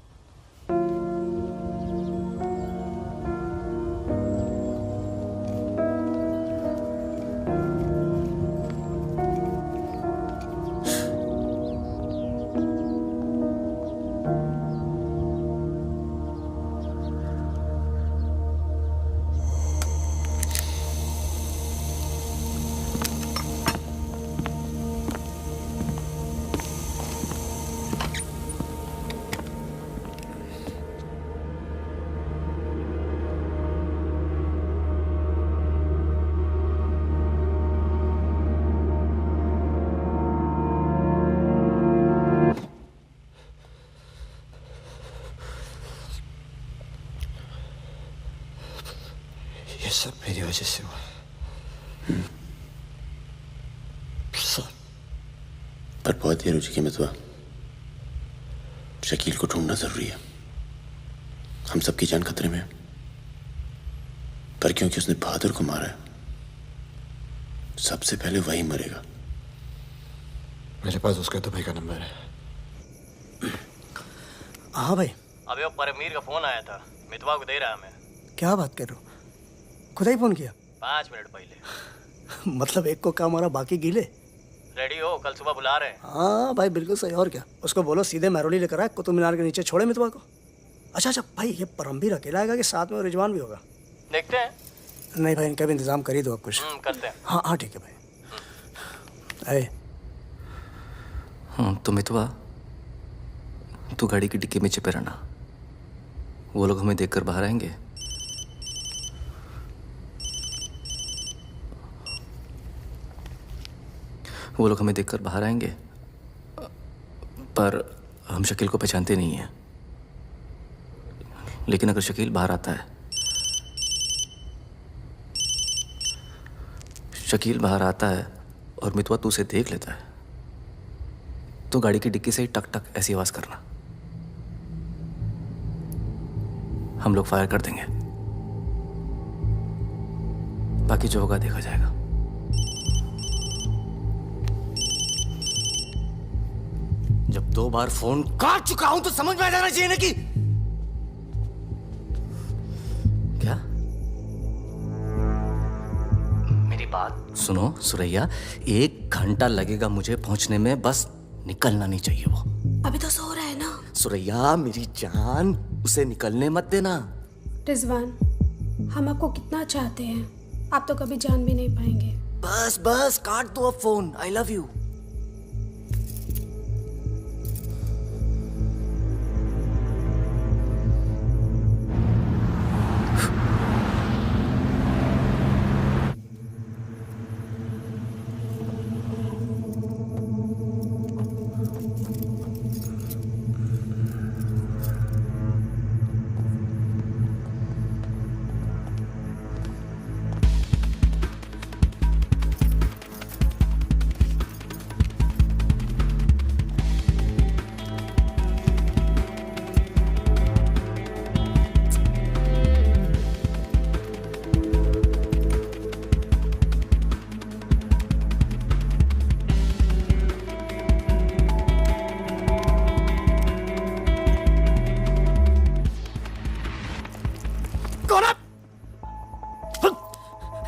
[SPEAKER 5] सब मेरी वजह से हुआ। सब।
[SPEAKER 10] पर बहुत देर हो चुकी है मितवा। शकील को ढूंढना जरूरी है। हम सबकी जान खतरे में है। पर क्योंकि उसने बहादुर को मारा है, सबसे पहले वही मरेगा।
[SPEAKER 5] मेरे पास उसका दुबई का नंबर है।
[SPEAKER 18] हाँ भाई।
[SPEAKER 11] अबे वो परमवीर का फोन आया था, मितवा को दे रहा मैं।
[SPEAKER 18] क्या बात कर रहे हो? खुदा ही फोन किया?
[SPEAKER 11] 5 मिनट पहले।
[SPEAKER 18] मतलब एक को काम और बाकी गीले।
[SPEAKER 11] रेडी हो, कल सुबह बुला रहे हैं।
[SPEAKER 18] हाँ भाई बिल्कुल सही। और क्या, उसको बोलो सीधे महरौली लेकर आए, कुतुब मीनार के नीचे छोड़े मितवा को। अच्छा भाई, ये परमवीर अकेला आएगा कि साथ में रिजवान भी होगा?
[SPEAKER 11] देखते हैं।
[SPEAKER 18] नहीं भाई, इनका भी इंतजाम कर ही दो आप कुछ।
[SPEAKER 11] करते हैं।
[SPEAKER 18] हाँ ठीक है भाई।
[SPEAKER 12] तो मितवा तू गाड़ी की डिक्की में छिपे रहना। वो लोग हमें देखकर बाहर आएंगे। वो लोग हमें देखकर बाहर आएंगे, पर हम शकील को पहचानते नहीं हैं। लेकिन अगर शकील बाहर आता है, शकील बाहर आता है और मितवा तू उसे देख लेता है, तो गाड़ी की डिक्की से ही टक टक ऐसी आवाज करना। हम लोग फायर कर देंगे, बाकी जो होगा देखा जाएगा। जब 2 बार फोन काट चुका हूं तो समझ में आ जाना चाहिए ना कि क्या। मेरी बात सुनो सुरैया, 1 घंटा लगेगा मुझे पहुंचने में, बस निकलना नहीं चाहिए वो।
[SPEAKER 19] अभी तो सो रहा है ना।
[SPEAKER 12] सुरैया मेरी जान, उसे निकलने मत देना।
[SPEAKER 19] रिजवान, हम आपको कितना चाहते हैं, आप तो कभी जान भी नहीं पाएंगे।
[SPEAKER 12] बस बस काट दो अब फोन। I love you.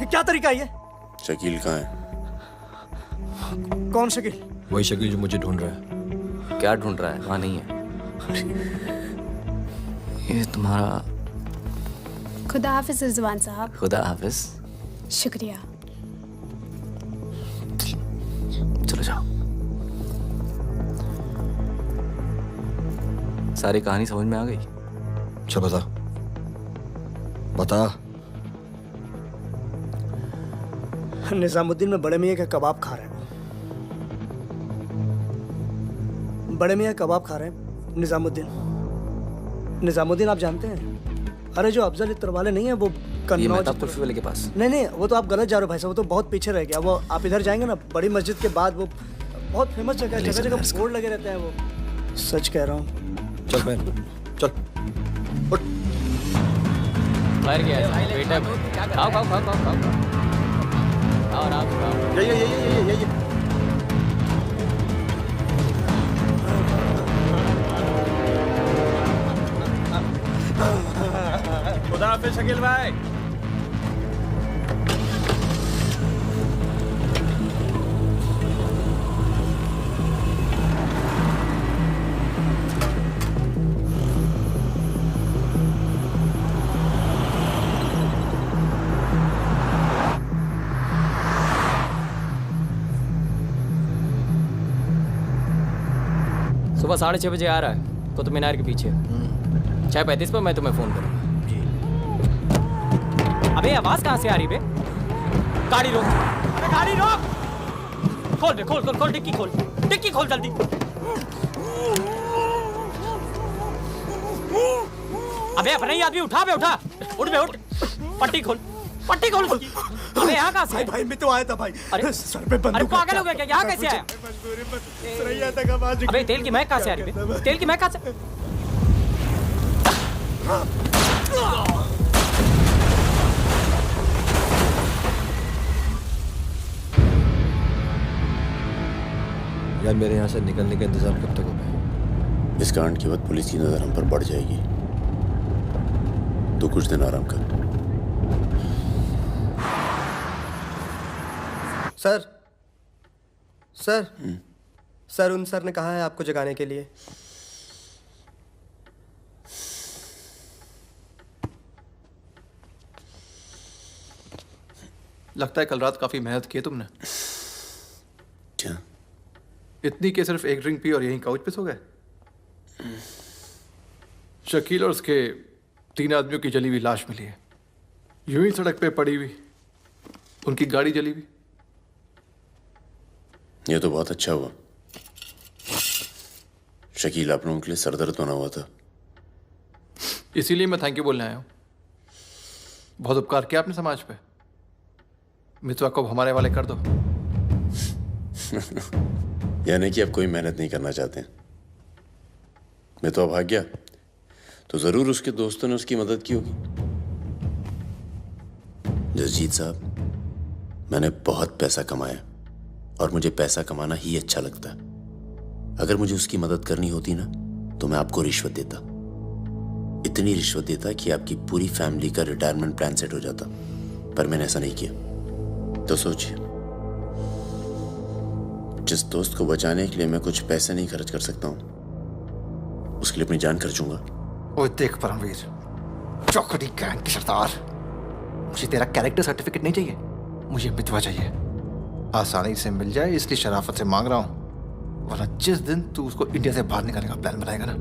[SPEAKER 18] क्या तरीका है ये?
[SPEAKER 10] शकील कहाँ है?
[SPEAKER 18] कौन शकील?
[SPEAKER 5] वही शकील जो मुझे ढूंढ रहा है।
[SPEAKER 12] क्या ढूंढ रहा है? वहां नहीं है। ये तुम्हारा।
[SPEAKER 19] खुदा हाफिज रिजवान साहब।
[SPEAKER 12] खुदा हाफिज।
[SPEAKER 19] शुक्रिया।
[SPEAKER 12] चलो जाओ। सारी कहानी समझ में आ गई?
[SPEAKER 5] अच्छा बता बता।
[SPEAKER 18] निजामुद्दीन में बड़े मियाँ का कबाब खा रहे हैं। बड़े मियाँ कबाब खा रहे हैं। निजामुद्दीन आप जानते हैं? अरे जो अफजल इत्र वाले नहीं है वो कन्नौज
[SPEAKER 12] वाले के पास।
[SPEAKER 18] नहीं वो तो आप गलत जा रहे हो भाई साहब, वो तो बहुत पीछे रह गया। वो आप इधर जाएंगे ना, बड़ी मस्जिद के बाद वो बहुत फेमस जगह है, जगह जगह बोर्ड लगे रहते हैं। वो सच कह रहा हूँ।
[SPEAKER 5] चल बहन चल।
[SPEAKER 7] फायर किया है बेटा। खाओ खाओ खाओ खाओ खाओ और आप
[SPEAKER 5] ये
[SPEAKER 14] खुदा हाफिज शकील भाई।
[SPEAKER 7] सुबह 6:30 बजे आ रहा है कुतुब मीनार के पीछे। 6:35 पर मैं तुम्हें फोन करूंगा। अबे आवाज कहाँ से आ रही बे? गाड़ी रोक, अबे गाड़ी रोक। खोल बे, खोल खोल खोल, डिक्की खोल, डिक्की खोल जल्दी। अबे अपना ही आदमी उठा बे, उठा, उठ बे उठ। पट्टी खोल, पट्टी खोल उसकी। अबे यहाँ कहाँ से?
[SPEAKER 18] भाई मैं तो आया था भाई।
[SPEAKER 7] अरे
[SPEAKER 18] सर पे बंदूक।
[SPEAKER 7] अरे पागल हो गया क्या? यहाँ कैसे आया? अबे तेल की महक कहाँ से आ रही है? तेल की महक कहाँ से?
[SPEAKER 5] यार मेरे यहाँ से निकलने का इंतजाम कब तक होगा?
[SPEAKER 10] इस कांड के बाद पुलिस की नजर हम पर बढ़ जाएगी, तो कुछ दिन आराम कर।
[SPEAKER 8] सर सर सर उन सर ने कहा है आपको जगाने के लिए।
[SPEAKER 6] लगता है कल रात काफी मेहनत की है तुमने।
[SPEAKER 10] क्या?
[SPEAKER 6] इतनी कि सिर्फ एक ड्रिंक पी और यहीं काउच पे सो गए? शकील और उसके 3 आदमियों की जली हुई लाश मिली है, यूं ही सड़क पे पड़ी हुई, उनकी गाड़ी जली हुई।
[SPEAKER 10] ये तो बहुत अच्छा हुआ। शकील, आप लोगों के लिए सरदर्द बना हुआ था।
[SPEAKER 6] इसीलिए मैं थैंक यू बोलने आया हूँ। बहुत उपकार किया आपने समाज पे। मितवा को हमारे वाले कर दो।
[SPEAKER 10] यानी कि आप कोई मेहनत नहीं करना चाहते। मितवा भाग गया तो जरूर उसके दोस्तों ने उसकी मदद की होगी। जसजीत साहब, मैंने बहुत पैसा कमाया और मुझे पैसा कमाना ही अच्छा लगता है। अगर मुझे उसकी मदद करनी होती ना तो मैं आपको रिश्वत देता, इतनी रिश्वत देता कि आपकी पूरी फैमिली का रिटायरमेंट प्लान सेट हो जाता, पर मैंने ऐसा नहीं किया। तो सोचिए, जिस दोस्त को बचाने के लिए मैं कुछ पैसे नहीं खर्च कर सकता हूं, उसके लिए अपनी जान खर्चूंगा।
[SPEAKER 6] ओए देख परमवीर, चौकड़ी गैंग की सरदार, मुझे तेरा कैरेक्टर सर्टिफिकेट नहीं चाहिए, मुझे मितवा चाहिए। आसानी से मिल जाए इसलिए शराफत से मांग रहा हूं, वरना जिस दिन तू उसको इंडिया से बाहर निकालने का प्लान बनाएगा ना,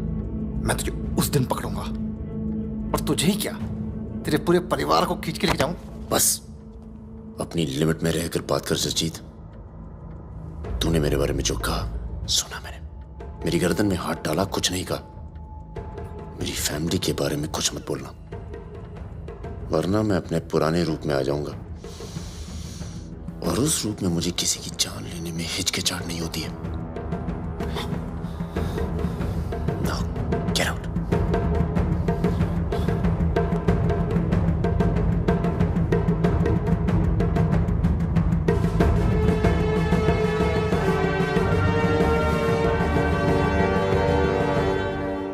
[SPEAKER 6] मैं तुझे उस दिन पकड़ूंगा। और तुझे ही क्या, तेरे पूरे परिवार को खींच के लेके जाऊं।
[SPEAKER 10] बस अपनी लिमिट में रहकर बात कर जसजीत। तूने मेरे बारे में जो कहा सुना मैंने, मेरी गर्दन में हाथ डाला, कुछ नहीं कहा। मेरी फैमिली के बारे में कुछ मत बोलना, वरना मैं अपने पुराने रूप में आ जाऊंगा, और उस रूप में मुझे किसी की जान लेने में हिचकिचाहट नहीं होती है। Now, get out.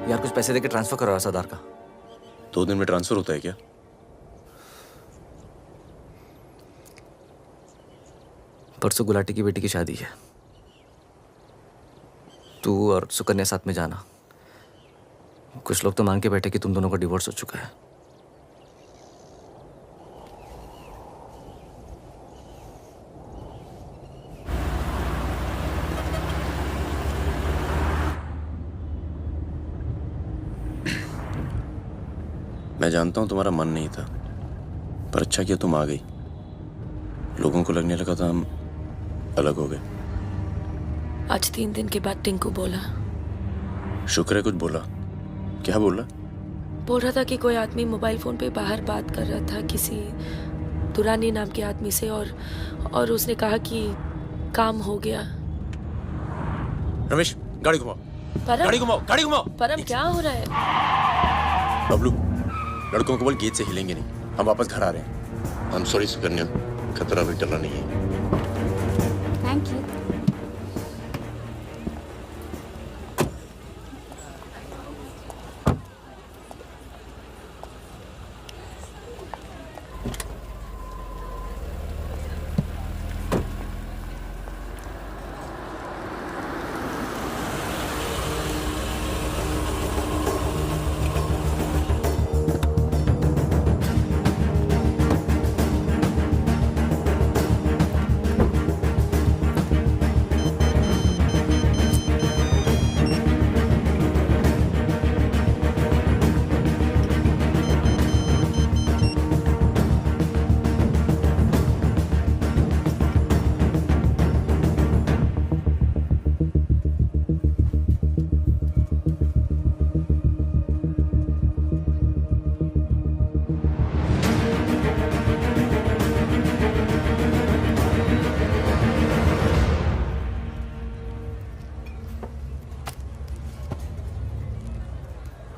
[SPEAKER 12] यार कुछ पैसे देके ट्रांसफर करो सरदार का।
[SPEAKER 10] 2 दिन में ट्रांसफर होता है क्या?
[SPEAKER 12] परसों गुलाटी की बेटी की शादी है, तू और सुकन्या साथ में जाना। कुछ लोग तो मान के बैठे कि तुम दोनों का डिवोर्स हो चुका है।
[SPEAKER 10] मैं जानता हूं तुम्हारा मन नहीं था, पर अच्छा किया तुम आ गई। लोगों को लगने लगा था हम अलग हो गए।
[SPEAKER 2] आज 3 दिन के बाद टिंकू बोला।
[SPEAKER 10] शुक्र है कुछ बोला। क्या बोला?
[SPEAKER 2] बोल रहा था कि कोई आदमी मोबाइल फोन पे बाहर बात कर रहा था किसी दुरानी नाम के आदमी से, और उसने कहा कि काम हो गया।
[SPEAKER 10] रमेश, गाड़ी घुमाओ। गाड़ी घुमाओ, गाड़ी घुमाओ।
[SPEAKER 2] परम क्या हो रहा है?
[SPEAKER 10] बबलू, लड़कों को बोल गेट से हिलेंगे नहीं, हम वापस घर आ रहे हैं। I'm sorry सुकन्या, खतरा भी टला नहीं है।
[SPEAKER 17] Thank you.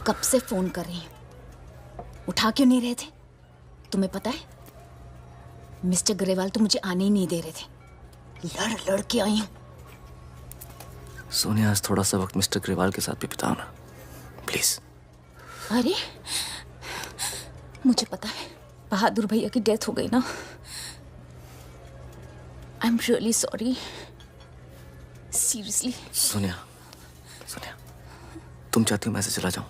[SPEAKER 17] कब से फोन कर रही हूं, उठा क्यों नहीं रहे थे? तुम्हें पता है मिस्टर ग्रेवाल तो मुझे आने ही नहीं दे रहे थे, लड़ लड़ के आई हूं।
[SPEAKER 12] सोनिया, आज थोड़ा सा वक्त मिस्टर ग्रेवाल के साथ भी बिताओ ना प्लीज।
[SPEAKER 17] अरे मुझे पता है बहादुर भैया की डेथ हो गई ना। I am really sorry, seriously.
[SPEAKER 12] Sonia, Sonia, तुम चाहती हो मैं ऐसे चला जाऊं?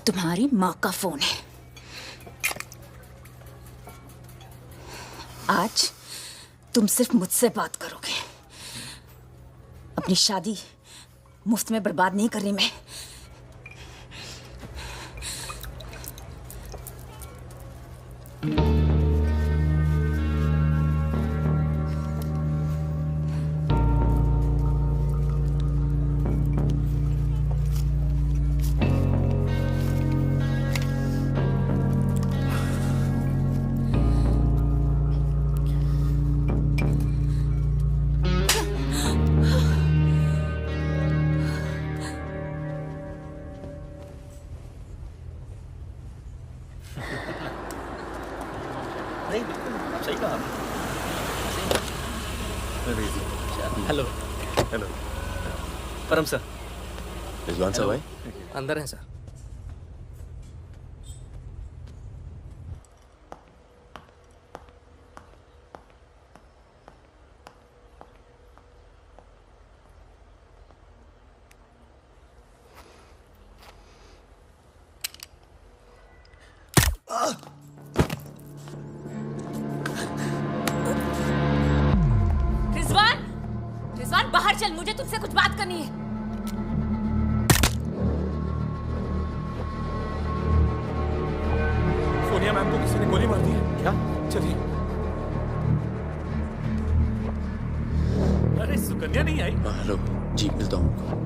[SPEAKER 17] तुम्हारी माँ का फोन है। आज तुम सिर्फ मुझसे बात करोगे। अपनी शादी मुफ्त में बर्बाद नहीं कर रही मैं।
[SPEAKER 11] हेलो
[SPEAKER 3] हेलो
[SPEAKER 11] परम सर।
[SPEAKER 10] रिजवान साहब आए?
[SPEAKER 11] अंदर हैं सर।
[SPEAKER 17] रिजवान, रिजवान बाहर चल, मुझे तुझसे कुछ बात करनी है।
[SPEAKER 1] सोनिया मैम को किसी ने गोली मार दी है। क्या? चलिए। अरे सुकन्या नहीं आई?
[SPEAKER 10] हेलो जी, मिलता हूँ।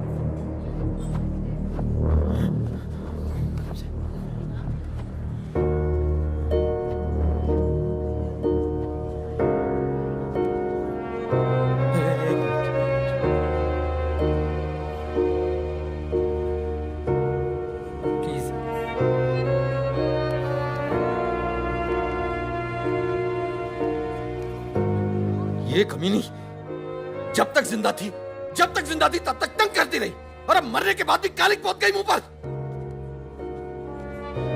[SPEAKER 3] ये कमीनी जब तक जिंदा थी तब तक तंग करती रही, और अब मरने के बाद भी कालिक पहुंच गई मुंह पर।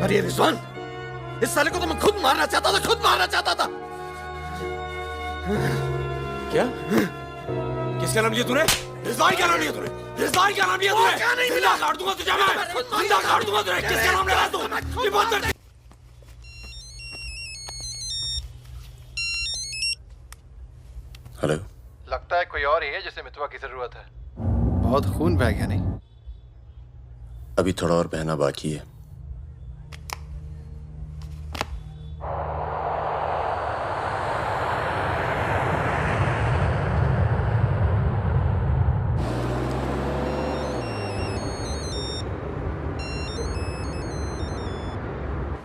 [SPEAKER 3] अरे ये रिजवान, इस साले को तो मैं खुद मारना चाहता था।
[SPEAKER 1] क्या? किसका नाम लिया तूने? रिजवान क्या नाम लिया तूने? क्या नहीं मिला? काट दूंगा तुझे मैं। जिंदा काट दूंगा तुझे। किसका नाम ले रहा तू? ये बात कर।
[SPEAKER 10] हेलो।
[SPEAKER 6] लगता है कोई और ही है जिसे मितवा की जरूरत है। बहुत खून बह गया नहीं?
[SPEAKER 10] अभी थोड़ा और बहना बाकी है।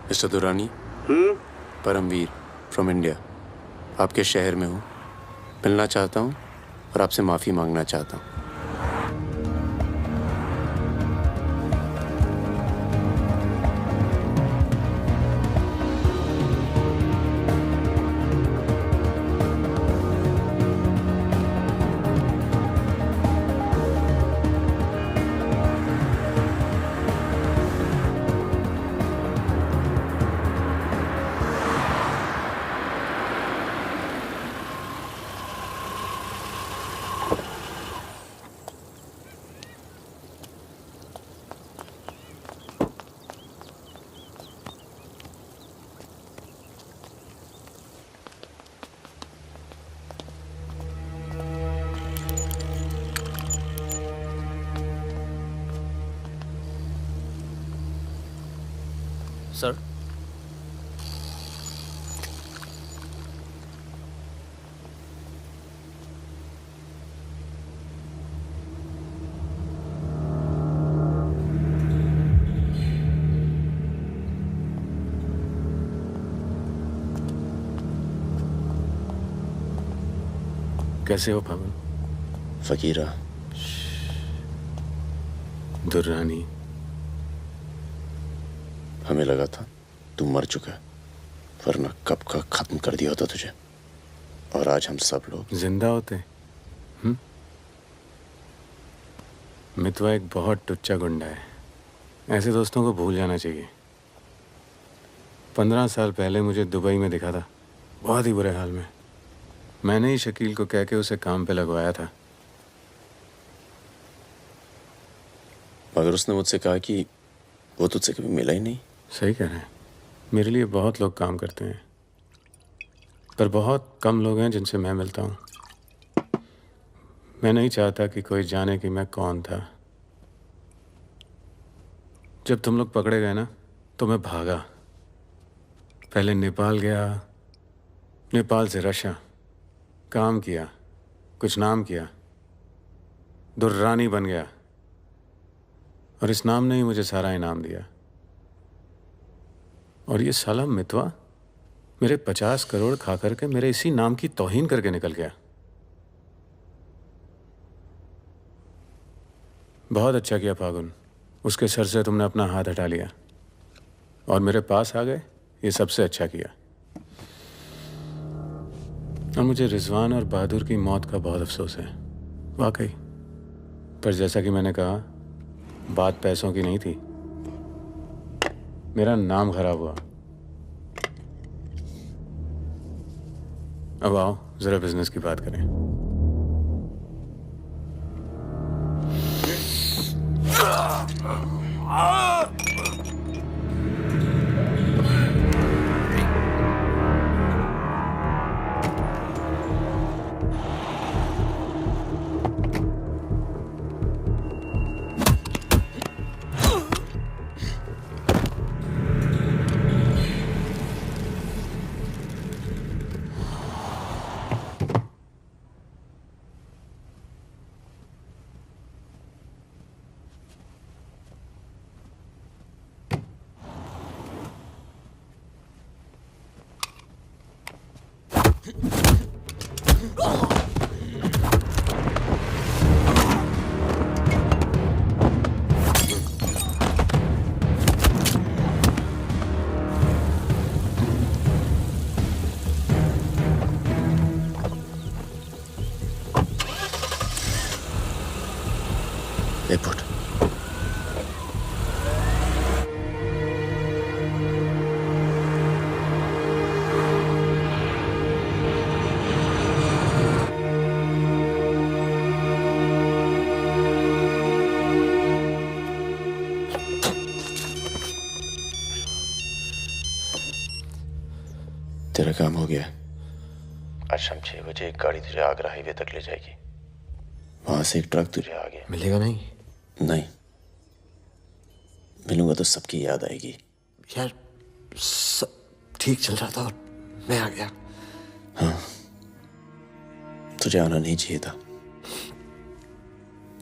[SPEAKER 10] Mister Durrani, Paramveer from India, आपके शहर में हूँ, मिलना चाहता हूँ और आपसे माफ़ी मांगना चाहता हूँ।
[SPEAKER 11] सर,
[SPEAKER 9] कैसे हो पवन?
[SPEAKER 10] फकीरा,
[SPEAKER 9] दुर्रानी,
[SPEAKER 10] हमें लगा था तू मर चुका है, वरना कब का खत्म कर दिया होता तुझे। और आज हम सब लोग
[SPEAKER 9] जिंदा होते हैं। मितवा एक बहुत टुच्चा गुंडा है, ऐसे दोस्तों को भूल जाना चाहिए। 15 साल पहले मुझे दुबई में दिखा था, बहुत ही बुरे हाल में। मैंने ही शकील को कह के उसे काम पे लगवाया था।
[SPEAKER 10] मगर उसने मुझसे कहा कि वो तुझसे कभी मिला ही नहीं।
[SPEAKER 9] सही कह रहे हैं, मेरे लिए बहुत लोग काम करते हैं, पर बहुत कम लोग हैं जिनसे मैं मिलता हूँ। मैं नहीं चाहता कि कोई जाने कि मैं कौन था। जब तुम लोग पकड़े गए ना तो मैं भागा। पहले नेपाल गया, नेपाल से रशिया, काम किया, कुछ नाम किया, दुर्रानी बन गया, और इस नाम ने ही मुझे सारा इनाम दिया। और ये साला मितवा मेरे 50 करोड़ खा करके मेरे इसी नाम की तौहीन करके निकल गया। बहुत अच्छा किया फागुन, उसके सर से तुमने अपना हाथ हटा लिया और मेरे पास आ गए, ये सबसे अच्छा किया। और मुझे रिजवान और बहादुर की मौत का बहुत अफसोस है, वाकई। पर जैसा कि मैंने कहा, बात पैसों की नहीं थी, मेरा नाम खराब हुआ। अब आओ जरा बिजनेस की बात करें।
[SPEAKER 10] तेरा काम हो गया। आज शाम 6 बजे एक गाड़ी तुझे आगरा हाईवे तक ले जाएगी। वहां से एक ट्रक तुझे आगे
[SPEAKER 5] मिलेगा नहीं?
[SPEAKER 10] नहीं, मिलूंगा तो सबकी याद आएगी।
[SPEAKER 5] यार सब ठीक चल रहा था और मैं आ गया।
[SPEAKER 10] हाँ, तुझे आना नहीं चाहिए था।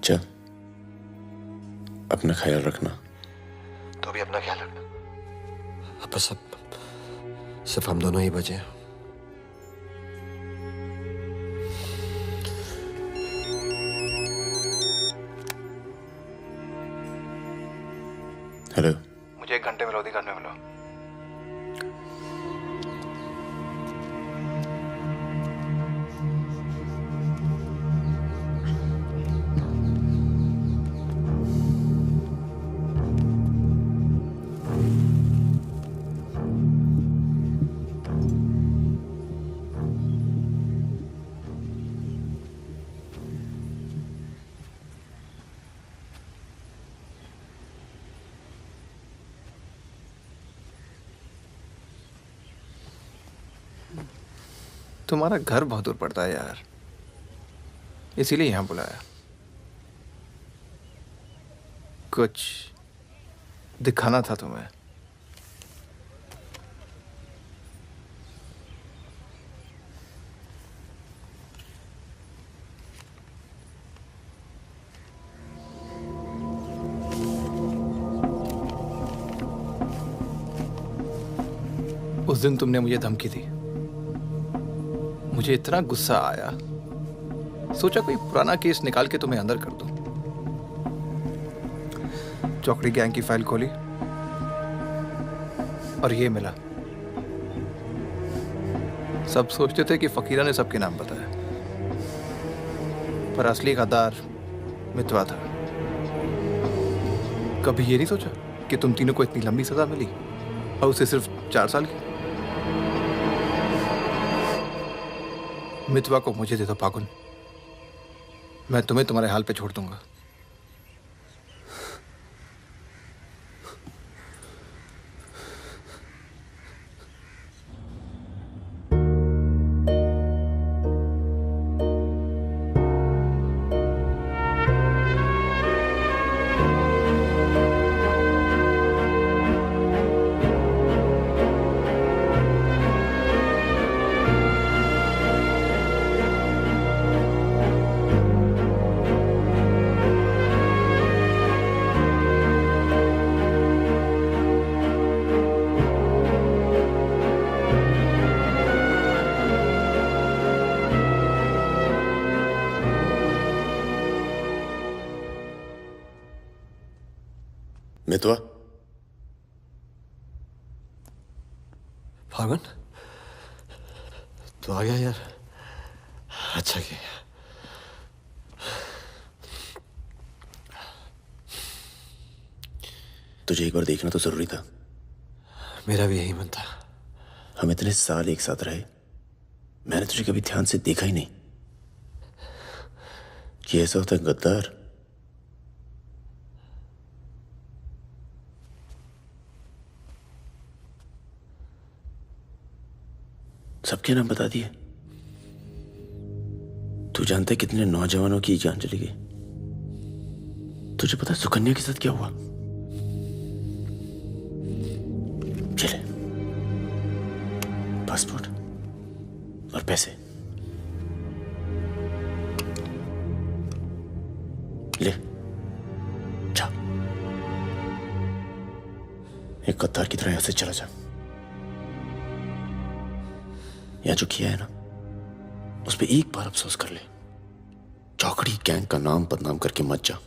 [SPEAKER 10] चल, अपना ख्याल रखना।
[SPEAKER 5] तो भी अपना ख्याल रखना। अब बस सिर्फ हम दोनों ही बचे हैं।
[SPEAKER 10] हेलो,
[SPEAKER 6] मुझे 1 घंटे में लोधी घाट में मिलो। तुम्हारा घर बहुत दूर पड़ता है यार, इसीलिए यहाँ बुलाया। कुछ दिखाना था तुम्हें। उस दिन तुमने मुझे धमकी दी, मुझे इतना गुस्सा आया, सोचा कोई पुराना केस निकाल के तुम्हें अंदर कर दूं। चौकड़ी गैंग की फाइल खोली और ये मिला। सब सोचते थे कि फकीरा ने सबके नाम बताया, पर असली गद्दार मितवा था। कभी ये नहीं सोचा कि तुम तीनों को इतनी लंबी सजा मिली और उसे सिर्फ 4 साल की। मितवा को मुझे दे दो फागुन, मैं तुम्हें तुम्हारे हाल पे छोड़ दूंगा।
[SPEAKER 10] मितवा
[SPEAKER 5] फागुन तो आ गया यार, अच्छा किया।
[SPEAKER 10] तुझे एक बार देखना तो जरूरी था।
[SPEAKER 5] मेरा भी यही मन था।
[SPEAKER 10] हम इतने साल एक साथ रहे, मैंने तुझे कभी ध्यान से देखा ही नहीं कि ऐसा होता है गद्दार। सबके नाम बता दिए। तू जानता है कितने नौजवानों की जान चली गई? तुझे पता है सुकन्या के साथ क्या हुआ? चले, पासपोर्ट और पैसे ले, जा। एक गद्दार की तरह यहां से चला जा। यहां जो किया है ना, उस पर एक बार अफसोस कर ले। चौकड़ी गैंग का नाम बदनाम करके मत जा।